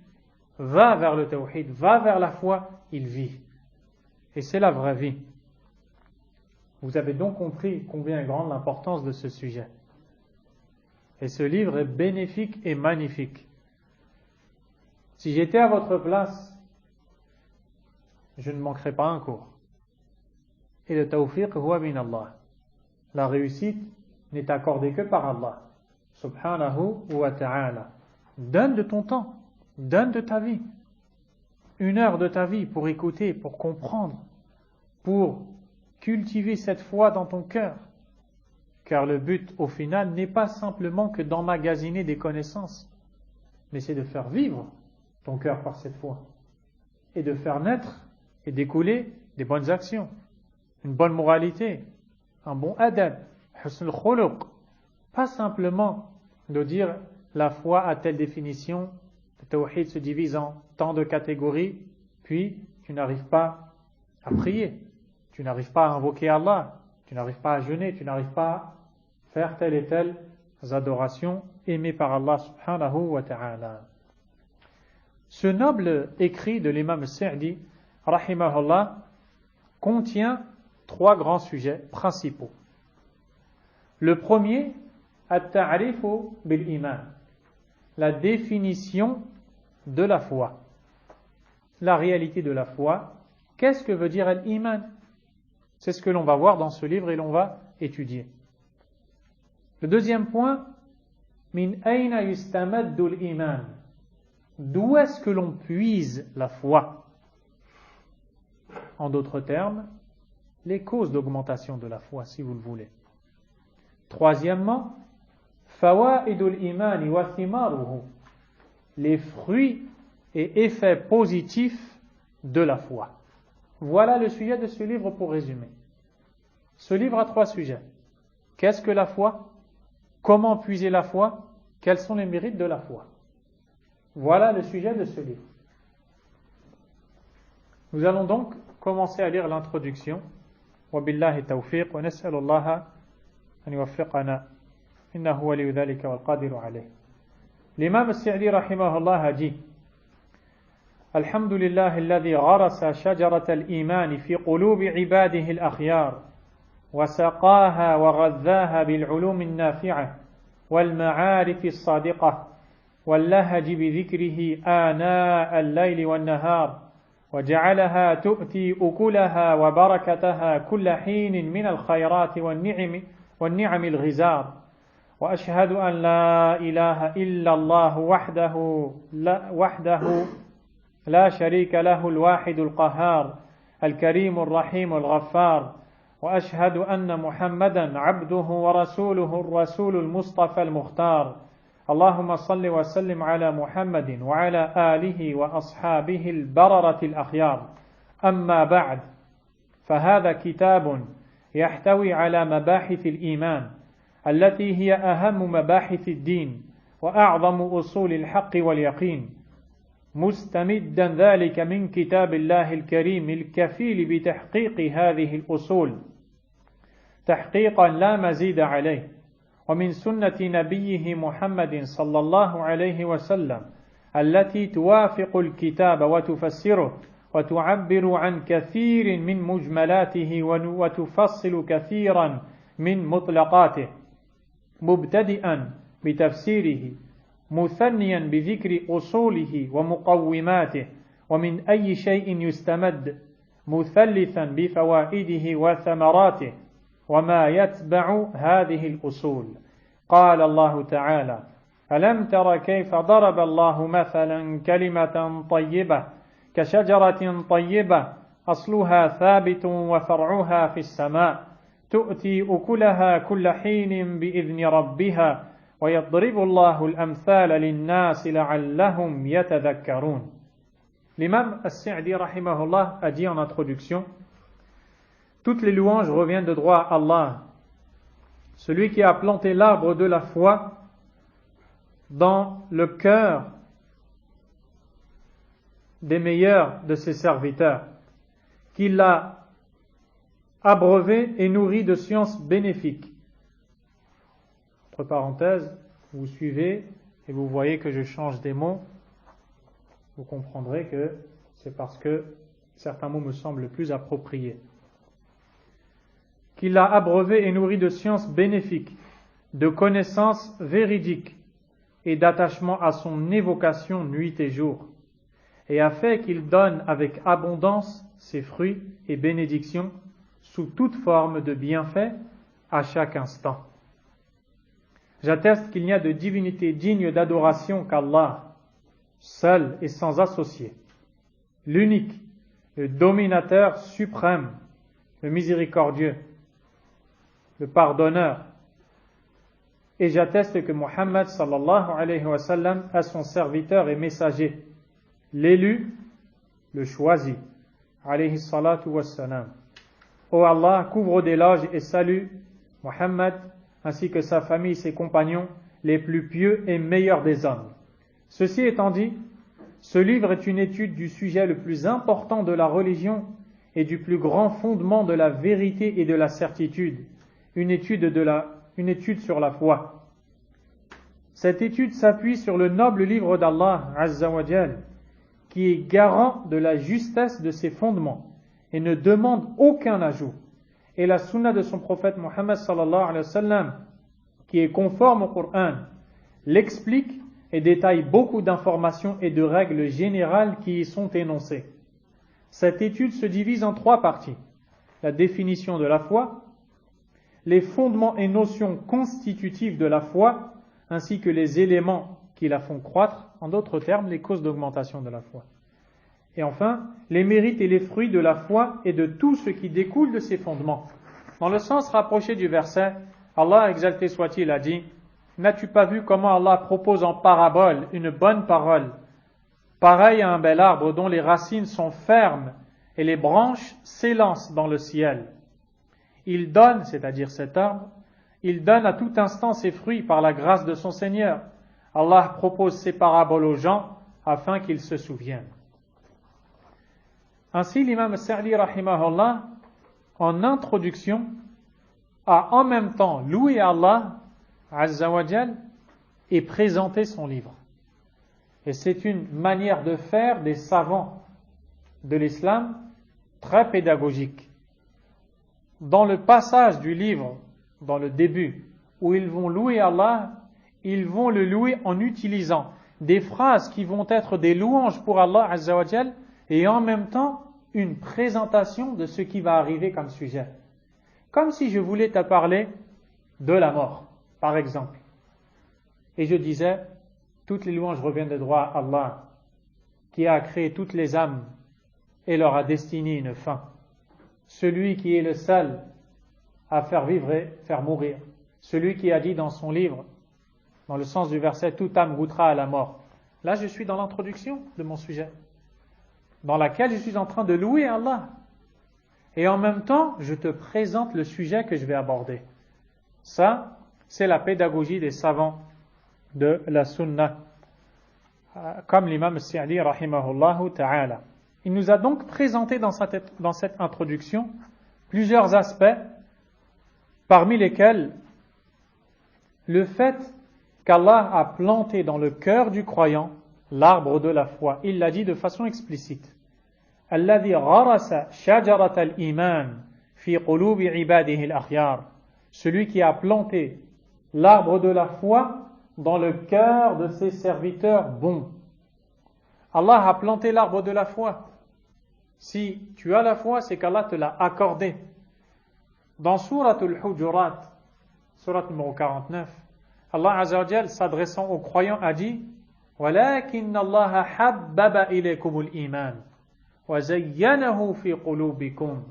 va vers le tawhid, va vers la foi, il vit. Et c'est la vraie vie. Vous avez donc compris combien est grande l'importance de ce sujet. Et ce livre est bénéfique et magnifique. Si j'étais à votre place, je ne manquerais pas un cours. Et le tawfiq huwa min Allah. La réussite n'est accordée que par Allah, subhanahu wa ta'ala. Donne de ton temps, donne de ta vie, 1 heure de ta vie pour écouter, pour comprendre, pour cultiver cette foi dans ton cœur. Car le but au final n'est pas simplement que d'emmagasiner des connaissances, mais c'est de faire vivre ton cœur par cette foi et de faire naître et découler des bonnes actions, une bonne moralité, un bon adab, husn al-khuluq. Pas simplement de dire la foi a telle définition, le tawhid se divise en tant de catégories, puis tu n'arrives pas à prier, tu n'arrives pas à invoquer Allah, tu n'arrives pas à jeûner, tu n'arrives pas à faire telle et telle adoration aimée par Allah subhanahu wa ta'ala. Ce noble écrit de l'imam Sa'di, rahimahullah, contient 3 grands sujets principaux. Le premier, at-ta'rifu bil-iman, la définition de la foi, la réalité de la foi. Qu'est-ce que veut dire l'iman? C'est ce que l'on va voir dans ce livre et l'on va étudier. Le deuxième point, min ayna yustamaddu al-iman, d'où est-ce que l'on puise la foi? En d'autres termes, les causes d'augmentation de la foi, si vous le voulez. Troisièmement, fawaidul imani wa thimaruhu, les fruits et effets positifs de la foi. Voilà le sujet de ce livre pour résumer. Ce livre a 3 sujets. Qu'est-ce que la foi? Comment puiser la foi? Quels sont les mérites de la foi? Voilà le sujet de ce livre. Nous allons donc commencer à lire l'introduction. وبالله التوفيق ونسأل الله أن يوفقنا إنه ولي ذلك والقادر عليه. L'imam Sa'di rahimahullah a dit: الحمد لله الذي غرس شجرة الإيمان في قلوب عباده الأخيار وسقاها وغذاها بالعلوم النافعة والمعارف الصادقة واللهج بذكره آناء الليل والنهار وجعلها تؤتي أكلها وبركتها كل حين من الخيرات والنعم الغزار وأشهد أن لا إله إلا الله وحده لا شريك له الواحد القهار الكريم الرحيم الغفار وأشهد أن محمدا عبده ورسوله الرسول المصطفى المختار اللهم صل وسلم على محمد وعلى آله وأصحابه البررة الأخيار أما بعد فهذا كتاب يحتوي على مباحث الإيمان التي هي أهم مباحث الدين وأعظم أصول الحق واليقين مستمدا ذلك من كتاب الله الكريم الكفيل بتحقيق هذه الأصول تحقيقا لا مزيد عليه ومن سنة نبيه محمد صلى الله عليه وسلم التي توافق الكتاب وتفسره وتعبر عن كثير من مجملاته وتفصل كثيرا من مطلقاته مبتدئا بتفسيره مثنيا بذكر أصوله ومقوماته ومن أي شيء يستمد مثلثا بفوائده وثمراته وما يتبع هذه الأصول قال الله تعالى ألم تر كيف ضرب الله مثلا كلمة طيبة كشجرة طيبة أصلها ثابت وفرعها في السماء تؤتي أكلها كل حين بإذن ربها ويضرب الله الأمثال للناس لعلهم يتذكرون. L'imam As-Sa'di rahimahullah a dit en introduction: toutes les louanges reviennent de droit à Allah, celui qui a planté l'arbre de la foi dans le cœur des meilleurs de ses serviteurs, qui l'a abreuvé et nourri de sciences bénéfiques. Entre parenthèses, vous suivez et vous voyez que je change des mots, vous comprendrez que c'est parce que certains mots me semblent plus appropriés. Qui l'a abreuvé et nourri de sciences bénéfiques, de connaissances véridiques et d'attachement à son évocation nuit et jour, et a fait qu'il donne avec abondance ses fruits et bénédictions sous toute forme de bienfaits à chaque instant. J'atteste qu'il n'y a de divinité digne d'adoration qu'Allah, seul et sans associé, l'unique, le dominateur suprême, le miséricordieux, le pardonneur. Et j'atteste que Muhammad sallallahu alayhi wa sallam est son serviteur et messager, l'élu, le choisi, alayhi salatu wassalam. Ô Allah, couvre d'éloges et salue Muhammad ainsi que sa famille et ses compagnons, les plus pieux et meilleurs des hommes. Ceci étant dit, ce livre est une étude du sujet le plus important de la religion et du plus grand fondement de la vérité et de la certitude, une étude sur la foi. Cette étude s'appuie sur le noble livre d'Allah, Azza wa Jal, qui est garant de la justesse de ses fondements et ne demande aucun ajout, et la sunna de son prophète Muhammad sallallahu alayhi wa sallam, qui est conforme au Coran, l'explique et détaille beaucoup d'informations et de règles générales qui y sont énoncées. Cette étude se divise en 3 parties: la définition de la foi, les fondements et notions constitutives de la foi, ainsi que les éléments qui la font croître, en d'autres termes, les causes d'augmentation de la foi. Et enfin, les mérites et les fruits de la foi et de tout ce qui découle de ses fondements. Dans le sens rapproché du verset, Allah exalté soit-il a dit: n'as-tu pas vu comment Allah propose en parabole une bonne parole, pareille à un bel arbre dont les racines sont fermes et les branches s'élancent dans le ciel. Il donne, c'est-à-dire cet arbre, il donne à tout instant ses fruits par la grâce de son Seigneur. Allah propose ces paraboles aux gens afin qu'ils se souviennent. Ainsi, l'imam As-Sa'di rahimahullah, en introduction, a en même temps loué Allah Azza wa Jal et présenté son livre. Et c'est une manière de faire des savants de l'islam très pédagogique. Dans le passage du livre, dans le début, où ils vont louer Allah, ils vont le louer en utilisant des phrases qui vont être des louanges pour Allah Azza wa Jal, et en même temps une présentation de ce qui va arriver comme sujet. Comme si je voulais te parler de la mort, par exemple. Et je disais, toutes les louanges reviennent de droit à Allah, qui a créé toutes les âmes et leur a destiné une fin. Celui qui est le seul à faire vivre et faire mourir. Celui qui a dit dans son livre, dans le sens du verset, toute âme goûtera à la mort. Là, je suis dans l'introduction de mon sujet, dans laquelle je suis en train de louer Allah. Et en même temps, je te présente le sujet que je vais aborder. Ça, c'est la pédagogie des savants de la Sunna, comme l'imam Sa'di rahimahullah ta'ala. Il nous a donc présenté dans cette introduction plusieurs aspects, parmi lesquels le fait qu'Allah a planté dans le cœur du croyant l'arbre de la foi. Il l'a dit de façon explicite. الذي غرس شجرة الإيمان في قلوب عباده الأخيار. Celui qui a planté l'arbre de la foi dans le cœur de ses serviteurs bons. Allah a planté l'arbre de la foi. Si tu as la foi, c'est qu'Allah te l'a accordé. Dans Surat al-Hujurat, Surat numéro 49, Allah Azza wa Jal, s'adressant aux croyants, a dit وَلَكِنَّ اللَّهَ حَبَّبَ إِلَيْكُمُ الْإِيمَانِ وَزَيَّنَهُ فِي قُلُوبِكُمْ.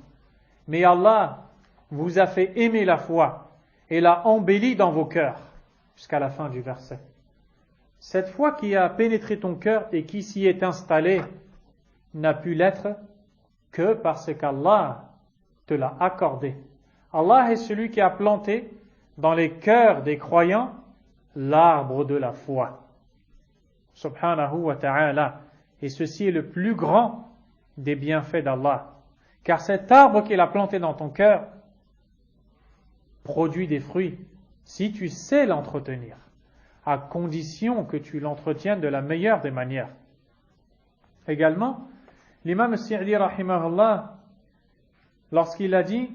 Mais Allah vous a fait aimer la foi et l'a embellie dans vos cœurs, jusqu'à la fin du verset. Cette foi qui a pénétré ton cœur et qui s'y est installée n'a pu l'être que parce qu'Allah te l'a accordé. Allah est celui qui a planté dans les cœurs des croyants l'arbre de la foi. Subhanahu wa ta'ala. Et ceci est le plus grand des bienfaits d'Allah. Car cet arbre qu'il a planté dans ton cœur produit des fruits si tu sais l'entretenir, à condition que tu l'entretiennes de la meilleure des manières. Également, l'imam Sa'di rahimahullah, lorsqu'il a dit,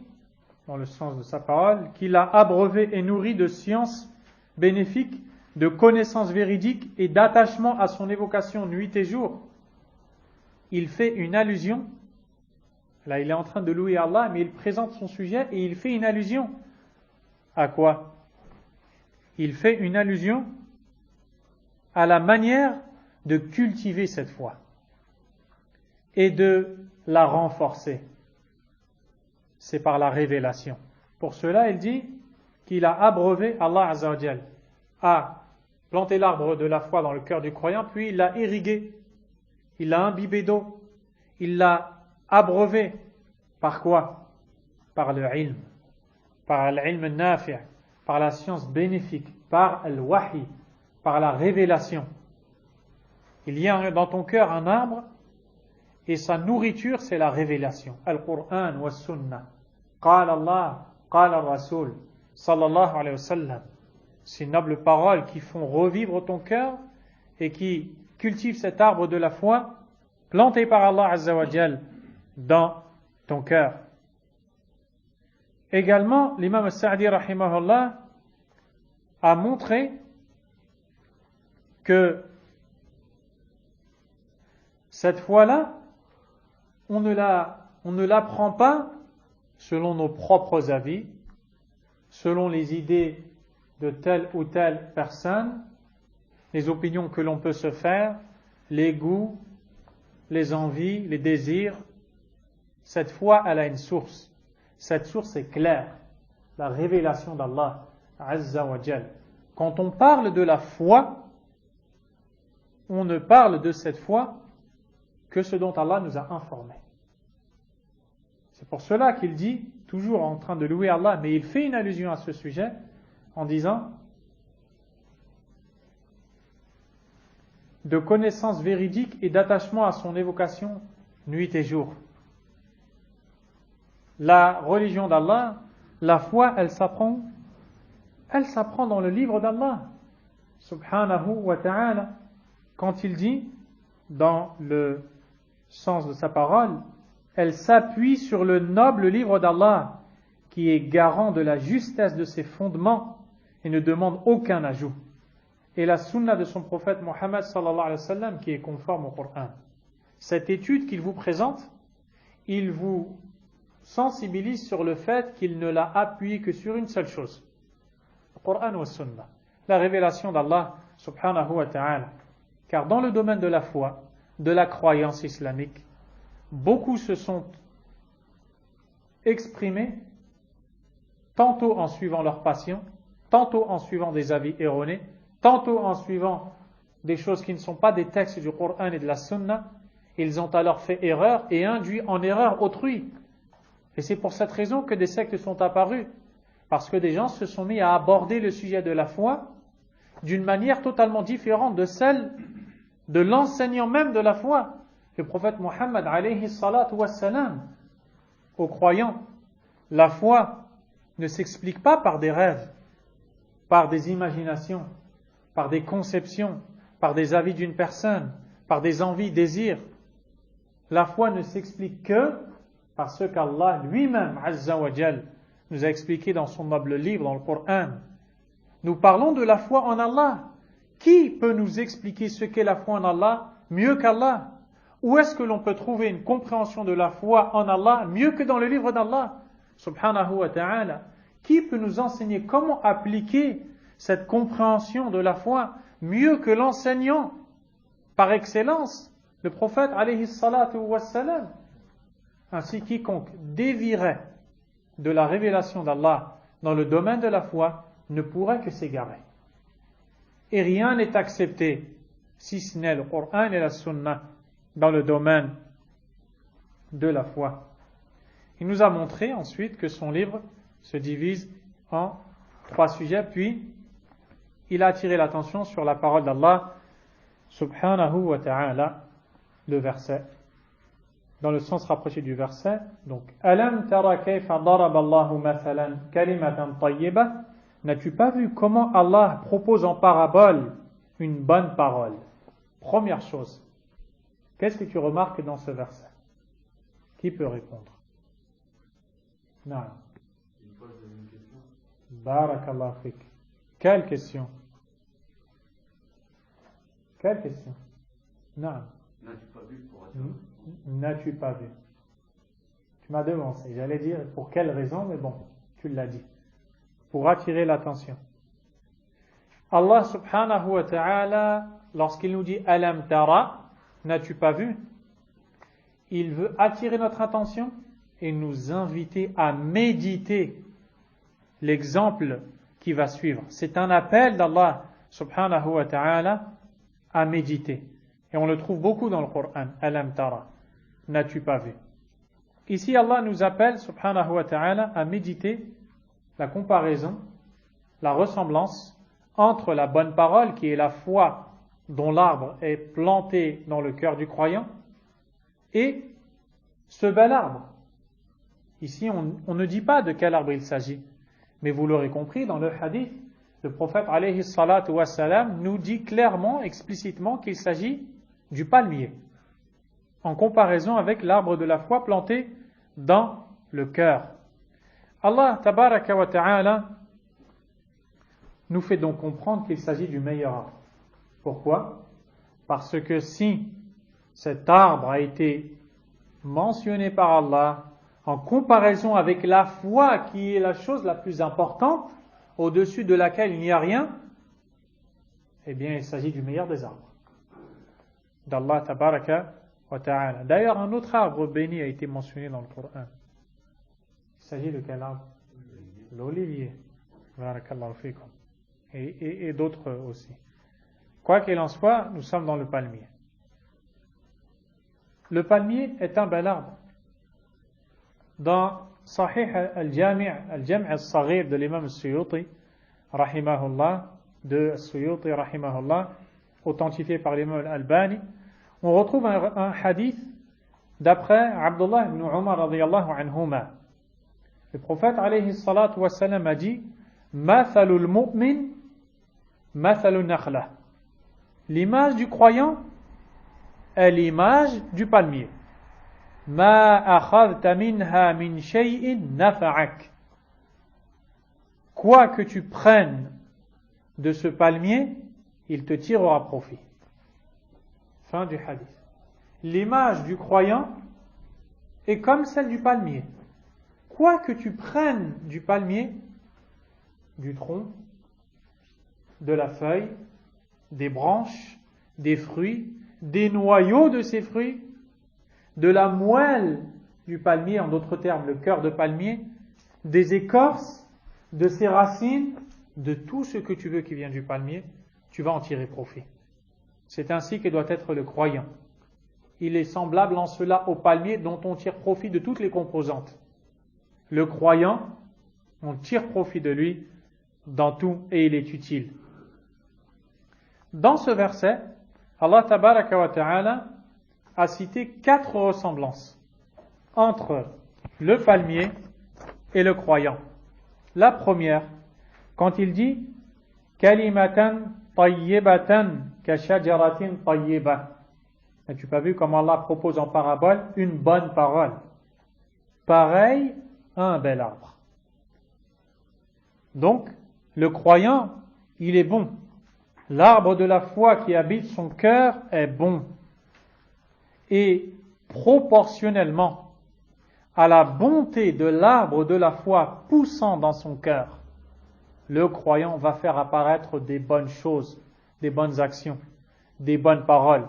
dans le sens de sa parole, qu'il a abreuvé et nourri de sciences bénéfiques, de connaissances véridiques et d'attachement à son évocation nuit et jour, il fait une allusion, là il est en train de louer Allah, mais il présente son sujet et il fait une allusion à quoi? Il fait une allusion à la manière de cultiver cette foi et de la renforcer. C'est par la révélation. Pour cela, il dit qu'il a abreuvé, Allah Azza wa Jal a planté l'arbre de la foi dans le cœur du croyant, puis il l'a irrigué, il l'a imbibé d'eau, il l'a abreuvé. Par quoi? Par le ilm, par l'ilm nafi', par la science bénéfique, par le wahi, par la révélation. Il y a dans ton cœur un arbre et sa nourriture c'est la révélation. Al-Qur'an wa Sunnah. Qala Allah, qala Rasul, sallallahu alayhi wa sallam. Ces nobles paroles qui font revivre ton cœur et qui cultivent cet arbre de la foi planté par Allah Azza wa Jal dans ton cœur. Également, l'imam Sa'di rahimahullah a montré que cette foi-là, on ne l'apprend pas selon nos propres avis, selon les idées de telle ou telle personne, les opinions que l'on peut se faire, les goûts, les envies, les désirs. Cette foi, elle a une source. Cette source est claire, la révélation d'Allah Azza wa Jal. Quand on parle de la foi, on ne parle de cette foi que ce dont Allah nous a informés. C'est pour cela qu'il dit, toujours en train de louer Allah, mais il fait une allusion à ce sujet en disant de connaissances véridiques et d'attachement à son évocation nuit et jour. La religion d'Allah, la foi, elle s'apprend dans le livre d'Allah, subhanahu wa ta'ala, quand il dit, dans le sens de sa parole, elle s'appuie sur le noble livre d'Allah, qui est garant de la justesse de ses fondements et ne demande aucun ajout. Et la sunna de son prophète Mohammed sallallahu alayhi wa sallam, qui est conforme au Coran. Cette étude qu'il vous présente, il vous sensibilise sur le fait qu'il ne l'a appuyé que sur une seule chose, le Coran ou la Sunna, la révélation d'Allah subhanahu wa ta'ala. Car dans le domaine de la foi, de la croyance islamique, beaucoup se sont exprimés tantôt en suivant leur passion, tantôt en suivant des avis erronés, tantôt en suivant des choses qui ne sont pas des textes du Coran et de la Sunna. Ils ont alors fait erreur et induit en erreur autrui. Et c'est pour cette raison que des sectes sont apparues. Parce que des gens se sont mis à aborder le sujet de la foi d'une manière totalement différente de celle de l'enseignant même de la foi, le prophète Mohammed alayhi salatu wassalam. Aux croyants, la foi ne s'explique pas par des rêves, par des imaginations, par des conceptions, par des avis d'une personne, par des envies, désirs. La foi ne s'explique que par ce qu'Allah lui-même, Azza wa Jal, nous a expliqué dans son noble livre, dans le Coran. Nous parlons de la foi en Allah. Qui peut nous expliquer ce qu'est la foi en Allah mieux qu'Allah? Où est-ce que l'on peut trouver une compréhension de la foi en Allah mieux que dans le livre d'Allah, subhanahu wa ta'ala? Qui peut nous enseigner comment appliquer cette compréhension de la foi mieux que l'enseignant par excellence, le prophète alayhi salatu wassalam? Ainsi, quiconque dévierait de la révélation d'Allah dans le domaine de la foi ne pourrait que s'égarer. Et rien n'est accepté si ce n'est le Coran et la Sunna dans le domaine de la foi. Il nous a montré ensuite que son livre se divise en 3 sujets, puis il a attiré l'attention sur la parole d'Allah subhanahu wa ta'ala, le verset, dans le sens rapproché du verset. Donc, Alam tara kayfa daraba Allahu mathalan kalimatan tayyibah. N'as-tu pas vu comment Allah propose en parabole une bonne parole? Première chose, qu'est-ce que tu remarques dans ce verset? Qui peut répondre? Non. Barakallahu fik. Quelle question? Quelle question? Non. N'as-tu pas vu pour N'as-tu pas vu? Tu m'as devancé. J'allais dire pour quelle raison, mais bon, tu l'as dit. Pour attirer l'attention. Allah subhanahu wa ta'ala, lorsqu'il nous dit Alam tara, n'as-tu pas vu? Il veut attirer notre attention et nous inviter à méditer l'exemple qui va suivre. C'est un appel d'Allah subhanahu wa ta'ala à méditer. Et on le trouve beaucoup dans le Coran. Alam tara, n'as-tu pas vu? Ici, Allah nous appelle subhanahu wa ta'ala à méditer la comparaison, la ressemblance entre la bonne parole, qui est la foi dont l'arbre est planté dans le cœur du croyant, et ce bel arbre. Ici, on ne dit pas de quel arbre il s'agit, mais vous l'aurez compris, dans le hadith, le prophète alayhi salatu wassalam nous dit clairement, explicitement, qu'il s'agit du palmier, en comparaison avec l'arbre de la foi planté dans le cœur. Allah tabaraka wa ta'ala nous fait donc comprendre qu'il s'agit du meilleur arbre. Pourquoi? Parce que si cet arbre a été mentionné par Allah en comparaison avec la foi, qui est la chose la plus importante, au-dessus de laquelle il n'y a rien, eh bien il s'agit du meilleur des arbres d'Allah tabaraka wa ta'ala. D'ailleurs, un autre arbre béni a été mentionné dans le Coran. Il s'agit de quel arbre? L'olivier. Barakallahu fikum. Et d'autres aussi. Quoi qu'il en soit, nous sommes dans le palmier. Le palmier est un bel arbre. Dans Sahih al-Jami' al-Saghir de l'imam al-Suyuti, rahimahullah, de Suyuti, rahimahullah, authentifié par l'imam al-Albani, on retrouve un hadith d'après Abdullah ibn Umar radiyallahu anhuma. Le prophète alayhi salatu wa salam a dit Mathalul mu'min, mathalun nakhla. L'image du croyant est l'image du palmier. Ma akhadta minha min shay'in nafa'ak. Quoi que tu prennes de ce palmier, il te tirera profit. Fin du hadith. L'image du croyant est comme celle du palmier. Quoi que tu prennes du palmier, du tronc, de la feuille, des branches, des fruits, des noyaux de ces fruits, de la moelle du palmier, en d'autres termes le cœur de palmier, des écorces, de ses racines, de tout ce que tu veux qui vient du palmier, tu vas en tirer profit. C'est ainsi que doit être le croyant. Il est semblable en cela au palmier dont on tire profit de toutes les composantes. Le croyant, on tire profit de lui dans tout et il est utile. Dans ce verset, Allah tabaraka wa ta'ala a cité 4 ressemblances entre le palmier et le croyant. La première, quand il dit kalimatan tayyibatan ka shajaratin tayyibah. N'as-tu pas vu comme Allah propose en parabole une bonne parole, pareil à un bel arbre. Donc, le croyant, il est bon. L'arbre de la foi qui habite son cœur est bon. Et proportionnellement à la bonté de l'arbre de la foi poussant dans son cœur, le croyant va faire apparaître des bonnes choses, des bonnes actions, des bonnes paroles,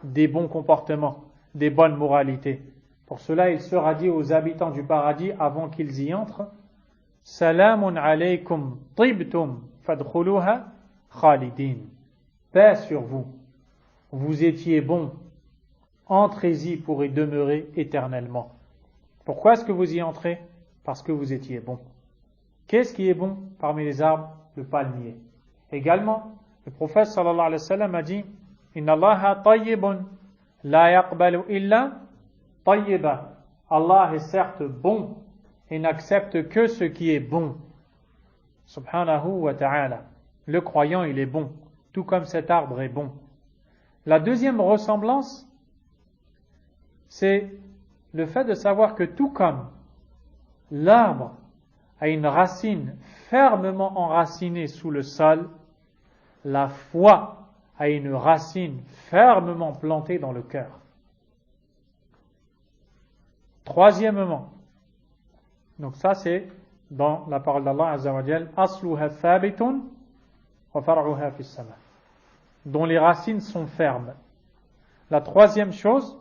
des bons comportements, des bonnes moralités. Pour cela, il sera dit aux habitants du paradis avant qu'ils y entrent, « Salamun alaykum tibtum fadkhuluha khalidin » Paix sur vous, vous étiez bons, entrez-y pour y demeurer éternellement. Pourquoi est-ce que vous y entrez? Parce que vous étiez bons. Qu'est-ce qui est bon parmi les arbres? Le palmier. Également, le prophète sallallahu alayhi wa sallam a dit Inna Allaha tayyibun la yaqbalu illa tayyiba. Allah est certes bon et n'accepte que ce qui est bon. Subhanahu wa ta'ala. Le croyant, il est bon, tout comme cet arbre est bon. La deuxième ressemblance, c'est le fait de savoir que tout comme l'arbre a une racine fermement enracinée sous le sol, la foi a une racine fermement plantée dans le cœur. Troisièmement, donc ça c'est dans la parole d'Allah Azza wa Jal, asluha thabitun wa far'uha fis sama, dont les racines sont fermes. La troisième chose,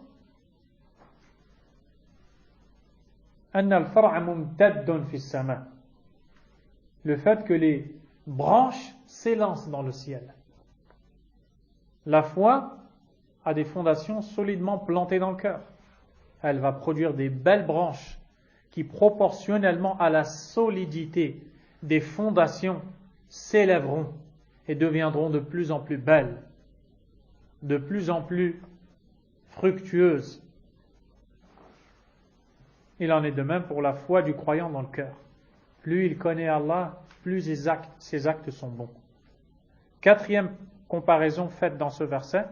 anna al-far'a mumtaddun fis sama, le fait que les branches s'élancent dans le ciel. La foi a des fondations solidement plantées dans le cœur. Elle va produire des belles branches qui, proportionnellement à la solidité des fondations, s'élèveront et deviendront de plus en plus belles, de plus en plus fructueuses. Il en est de même pour la foi du croyant dans le cœur. Plus il connaît Allah, plus ses actes sont bons. Quatrième comparaison faite dans ce verset,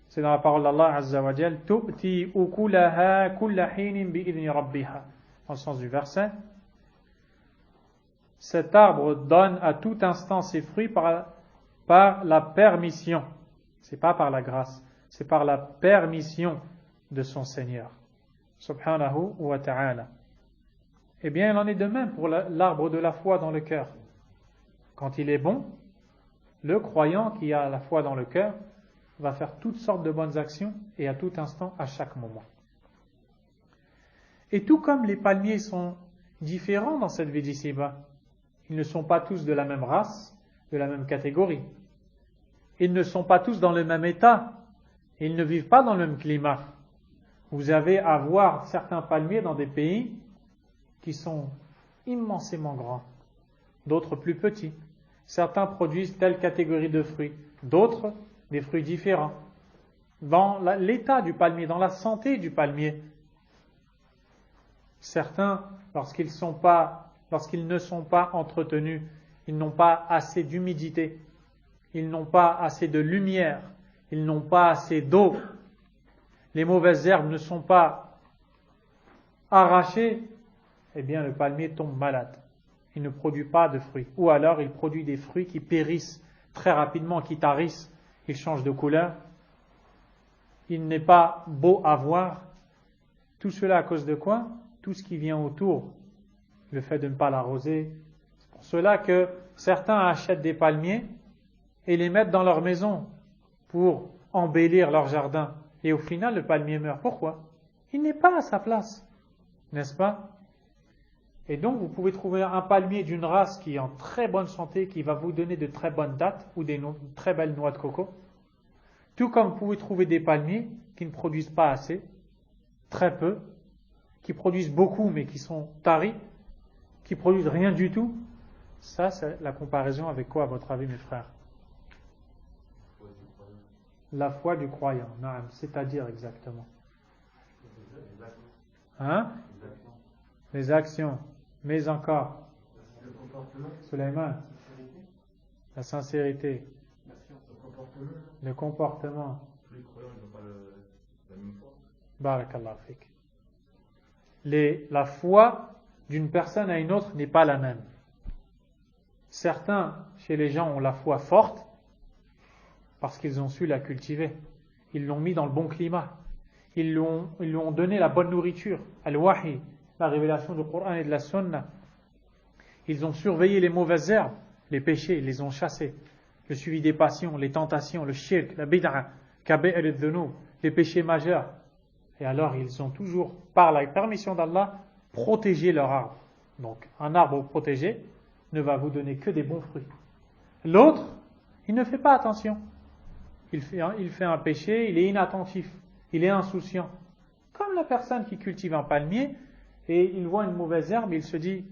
c'est dans la parole d'Allah Azza wa Jal, tu'ti ukulaha kulla hinin bi'idhni rabbiha. Dans le sens du verset, cet arbre donne à tout instant ses fruits par la permission. C'est pas par la grâce, c'est par la permission de son Seigneur. Subhanahu wa ta'ala. Eh bien, il en est de même pour l'arbre de la foi dans le cœur. Quand il est bon, le croyant qui a la foi dans le cœur va faire toutes sortes de bonnes actions et à tout instant, à chaque moment. Et tout comme les palmiers sont différents dans cette vie d'ici-bas, ils ne sont pas tous de la même race, de la même catégorie. Ils ne sont pas tous dans le même état. Ils ne vivent pas dans le même climat. Vous avez à voir certains palmiers dans des pays qui sont immensément grands, d'autres plus petits. Certains produisent telle catégorie de fruits, d'autres des fruits différents. Dans l'état du palmier, dans la santé du palmier, certains, lorsqu'ils ne sont pas entretenus, ils n'ont pas assez d'humidité, ils n'ont pas assez de lumière, ils n'ont pas assez d'eau, les mauvaises herbes ne sont pas arrachées, eh bien le palmier tombe malade. Il ne produit pas de fruits. Ou alors il produit des fruits qui périssent très rapidement, qui tarissent, ils changent de couleur. Il n'est pas beau à voir. Tout cela à cause de quoi? Tout ce qui vient autour. Le fait de ne pas l'arroser. C'est pour cela que certains achètent des palmiers et les mettent dans leur maison pour embellir leur jardin. Et au final, le palmier meurt. Pourquoi? Il n'est pas à sa place, n'est-ce pas? Et donc, vous pouvez trouver un palmier d'une race qui est en très bonne santé, qui va vous donner de très bonnes dattes ou des très belles noix de coco. Tout comme vous pouvez trouver des palmiers qui ne produisent pas assez, très peu, qui produisent beaucoup mais qui sont taris, qui produisent rien du tout. Ça, c'est la comparaison avec quoi, à votre avis, mes frères? La foi du croyant, c'est-à-dire exactement. Hein? Les actions, mais encore. Le comportement. Sulayman. La sincérité. Le comportement. Tous les croyants, ils n'ont pas la même foi. Barakallahu fik. La foi d'une personne à une autre n'est pas la même. Certains, chez les gens, ont la foi forte parce qu'ils ont su la cultiver. Ils l'ont mis dans le bon climat. Ils lui ont donné la bonne nourriture, al-wahi, la révélation du Coran et de la Sunna. Ils ont surveillé les mauvaises herbes, les péchés, ils les ont chassés. Le suivi des passions, les tentations, le shirk, la bid'a, kaba'ir al-dhunub, les péchés majeurs. Et alors ils ont toujours, par la permission d'Allah, protégé leur arbre. Donc un arbre protégé ne va vous donner que des bons fruits. L'autre, il ne fait pas attention. Il fait un péché, il est inattentif, il est insouciant. Comme la personne qui cultive un palmier et il voit une mauvaise herbe, il se dit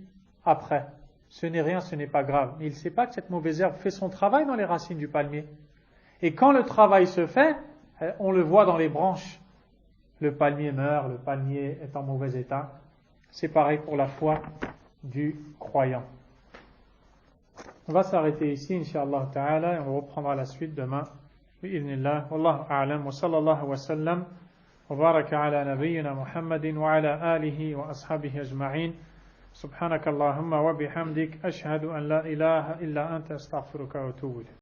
après, ce n'est rien, ce n'est pas grave. Mais il ne sait pas que cette mauvaise herbe fait son travail dans les racines du palmier. Et quand le travail se fait, on le voit dans les branches. Le palmier meurt, le palmier est en mauvais état. C'est pareil pour la foi du croyant. On va s'arrêter ici, Inch'Allah Ta'ala, et on reprendra la suite demain. Bi'idhnillah. Wallahu a'lam. Wa sallallahu wa sallam. Wa baraka ala nabiyyina Muhammadin wa ala alihi wa ashabihi ajma'in. Subhanakallahumma wa bihamdik. Ashhadu an la ilaha illa anta astaghfiruka wa atubu ilayk.